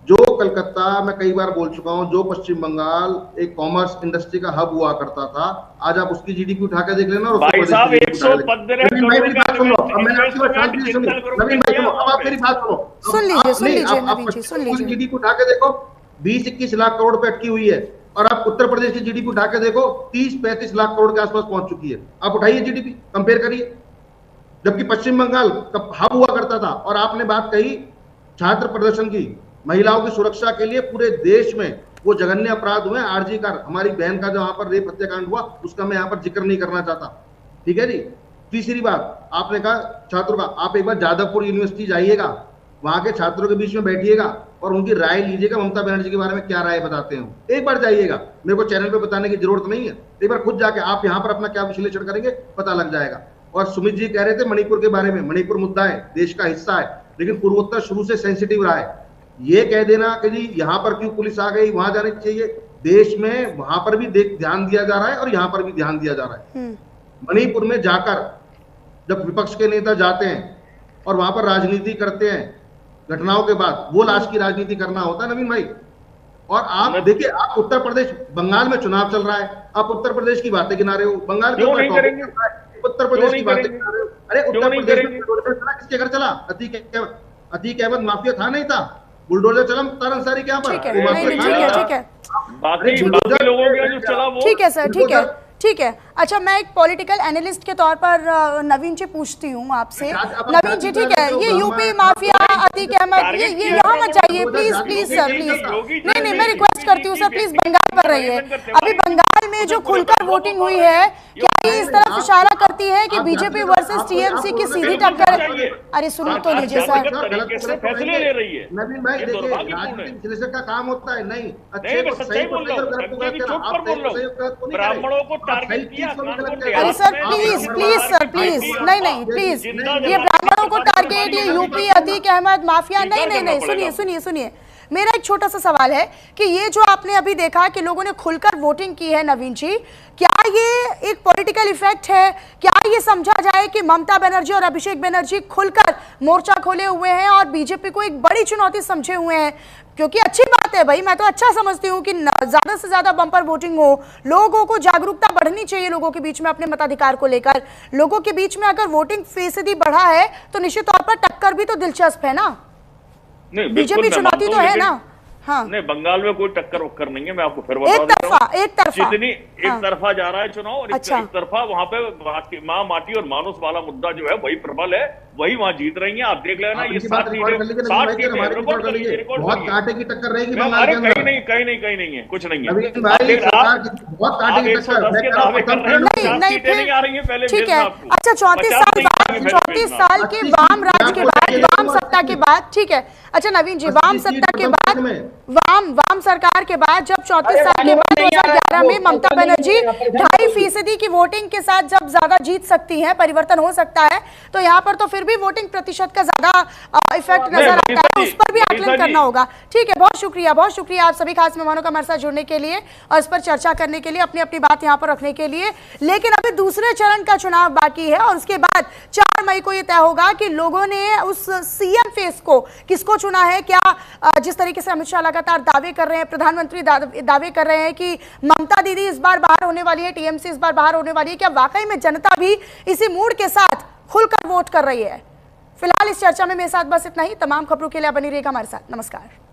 जो कलकत्ता, मैं कई बार बोल चुका हूं, जो पश्चिम बंगाल एक कॉमर्स इंडस्ट्री का हब हुआ करता था, आज आप उसकी जीडीपी उठा के देख लेना। भाई साहब 115 नवीन भाई मेरी बात सुन लो, अब मैंने आपकी बात शांति से सुनी। नवीन भाई सुनो, अब आप मेरी बात सुनो, सुन लीजिए नवीन जी, सुन लीजिए। जीडीपी उठा के देखो, 20-21 लाख करोड़ पे अटकी हुई है, और आप उत्तर प्रदेश की जीडीपी उठा के देखो 30-35 लाख करोड़ के आसपास पहुंच चुकी है। आप उठाइए जीडीपी, कंपेयर करिए। जबकि पश्चिम बंगाल हब हुआ करता था। और आपने बात कही छात्र प्रदर्शन की, महिलाओं की सुरक्षा के लिए पूरे देश में वो जघन्य अपराध हुए। आरजी कार, हमारी बहन का जो वहां पर रेप हत्याकांड हुआ, उसका मैं यहाँ पर जिक्र नहीं करना चाहता, ठीक है जी। तीसरी बात आपने कहा छात्रों का, आप एक बार जादवपुर यूनिवर्सिटी जाइएगा, वहां के छात्रों के बीच में बैठिएगा और उनकी राय लीजिएगा, ममता बनर्जी के बारे में क्या राय बताते हैं। एक बार जाइएगा, मेरे को चैनल पे बताने की जरूरत नहीं है, एक बार खुद जाके आप यहाँ पर अपना क्या विश्लेषण करेंगे पता लग जाएगा। और सुमित जी कह रहे थे मणिपुर के बारे में, मणिपुर मुद्दा है, देश का हिस्सा है, लेकिन पूर्वोत्तर शुरू से सेंसिटिव रहा है। ये कह देना कि जी यहाँ पर क्यों पुलिस आ गई, वहां जाने चाहिए, देश में वहां पर भी ध्यान दिया जा रहा है और यहाँ पर भी ध्यान दिया जा रहा है। मणिपुर में जाकर जब विपक्ष के नेता जाते हैं और वहां पर राजनीति करते हैं घटनाओं के बाद, वो लाश की राजनीति करना होता है नवीन भाई। और आप देखिए, आप उत्तर प्रदेश, बंगाल में चुनाव चल रहा है, आप उत्तर प्रदेश की बातें गिना रहे हो, बंगाल के उत्तर प्रदेश की बातें गिना रहे हो। अरे उत्तर प्रदेश में किसके घर चला? अतीक अहमद माफिया था नहीं था? बुलडोजर चला मुख्तार अंसारी के यहाँ पर, ठीक है ठीक है सर, ठीक है। अच्छा, मैं एक पॉलिटिकल एनालिस्ट के तौर पर नवीन जी पूछती हूँ आपसे। नवीन जी, ठीक है, ये यूपी माफिया, अतीक अहमद, ये यहाँ मत जाइए प्लीज सर, प्लीज। नहीं, मैं रिक्वेस्ट करती हूँ सर, प्लीज बंगाल पर रहिए। अभी बंगाल में जो खुलकर वोटिंग हुई है, क्या ये इस तरफ इशारा करती है कि बीजेपी वर्सेस टीएमसी की सीधी टक्कर? अरे सुनो तो लीजिए सर। फैसले ले रही है नवीन भाई, देखिए राजनीतिक विश्लेषण का काम होता है, नहीं अच्छे को सही बोल रहा हूँ, ब्राह्मणों को टारगेट किया। अरे सर प्लीज सर, प्लीज नहीं प्लीज, ये ब्राह्मणों को टारगेट, ये यूपी, अतीक अहमद माफिया, नहीं, सुनिए। मेरा एक छोटा सा सवाल है कि ये जो आपने अभी देखा कि लोगों ने खुलकर वोटिंग की है, नवीन जी, क्या ये एक पॉलिटिकल इफेक्ट है? क्या ये समझा जाए कि ममता बनर्जी और अभिषेक बनर्जी खुलकर मोर्चा खोले हुए हैं और बीजेपी को एक बड़ी चुनौती समझे हुए हैं? क्योंकि अच्छी बात है भाई, मैं तो अच्छा समझती हूँ कि ज्यादा से ज्यादा बम्पर वोटिंग हो, लोगों को जागरूकता बढ़नी चाहिए लोगों के बीच में अपने मताधिकार को लेकर। लोगों के बीच में अगर वोटिंग फीसदी बढ़ा है तो निश्चित तौर पर टक्कर भी तो दिलचस्प है ना, बीजेपी चुनौती तो है ना। हाँ, नहीं, बंगाल में कोई टक्कर वक्कर नहीं है, मैं आपको फिर बता देता हूं। एक तरफा जितनी एक तरफा जा रहा है चुनाव, और एक तरफा वहां पे माँ, माटी और मानुस वाला मुद्दा जो है वही प्रबल है, वही वहां जीत रही है। आप देख लेना, ये 60 सीटें बहुत कांटे की टक्कर रहेगी। कहीं नहीं है, कुछ नहीं है। नहीं आ रही है पहले। ठीक है, अच्छा 34 साल के वाम राज के बाद, वाम सत्ता सत्ता के बाद, ठीक है, अच्छा नवीन जी, वाम सत्ता के बाद, वाम सरकार के बाद जब 34 साल के बाद 2011 में ममता बनर्जी 2.5% की वोटिंग के साथ जब ज्यादा जीत सकती है, परिवर्तन हो सकता है, तो यहाँ पर तो फिर भी वोटिंग प्रतिशत का ज्यादा इफेक्ट नजर आता है, उस पर भी आकलन करना होगा। ठीक है, बहुत शुक्रिया आप सभी खास मेहमानों का हमारे साथ जुड़ने के लिए और इस पर चर्चा करने के लिए, अपनी अपनी बात यहाँ पर रखने के लिए। लेकिन अभी दूसरे चरण का चुनाव बाकी है और उसके बाद 4 मई को यह तय होगा कि लोगों ने उस सीएम फेस को किसको चुना है। क्या जिस तरीके से अमित शाह लगातार दावे कर रहे हैं, प्रधानमंत्री दावे कर रहे हैं कि ममता दीदी इस बार बाहर होने वाली है, टीएमसी इस बार बाहर होने वाली है, क्या वाकई में जनता भी इसी मूड के साथ खुलकर वोट कर रही है? फिलहाल इस चर्चा में मेरे साथ बस इतना ही। तमाम खबरों के लिए बनी रहेगा हमारे साथ। नमस्कार।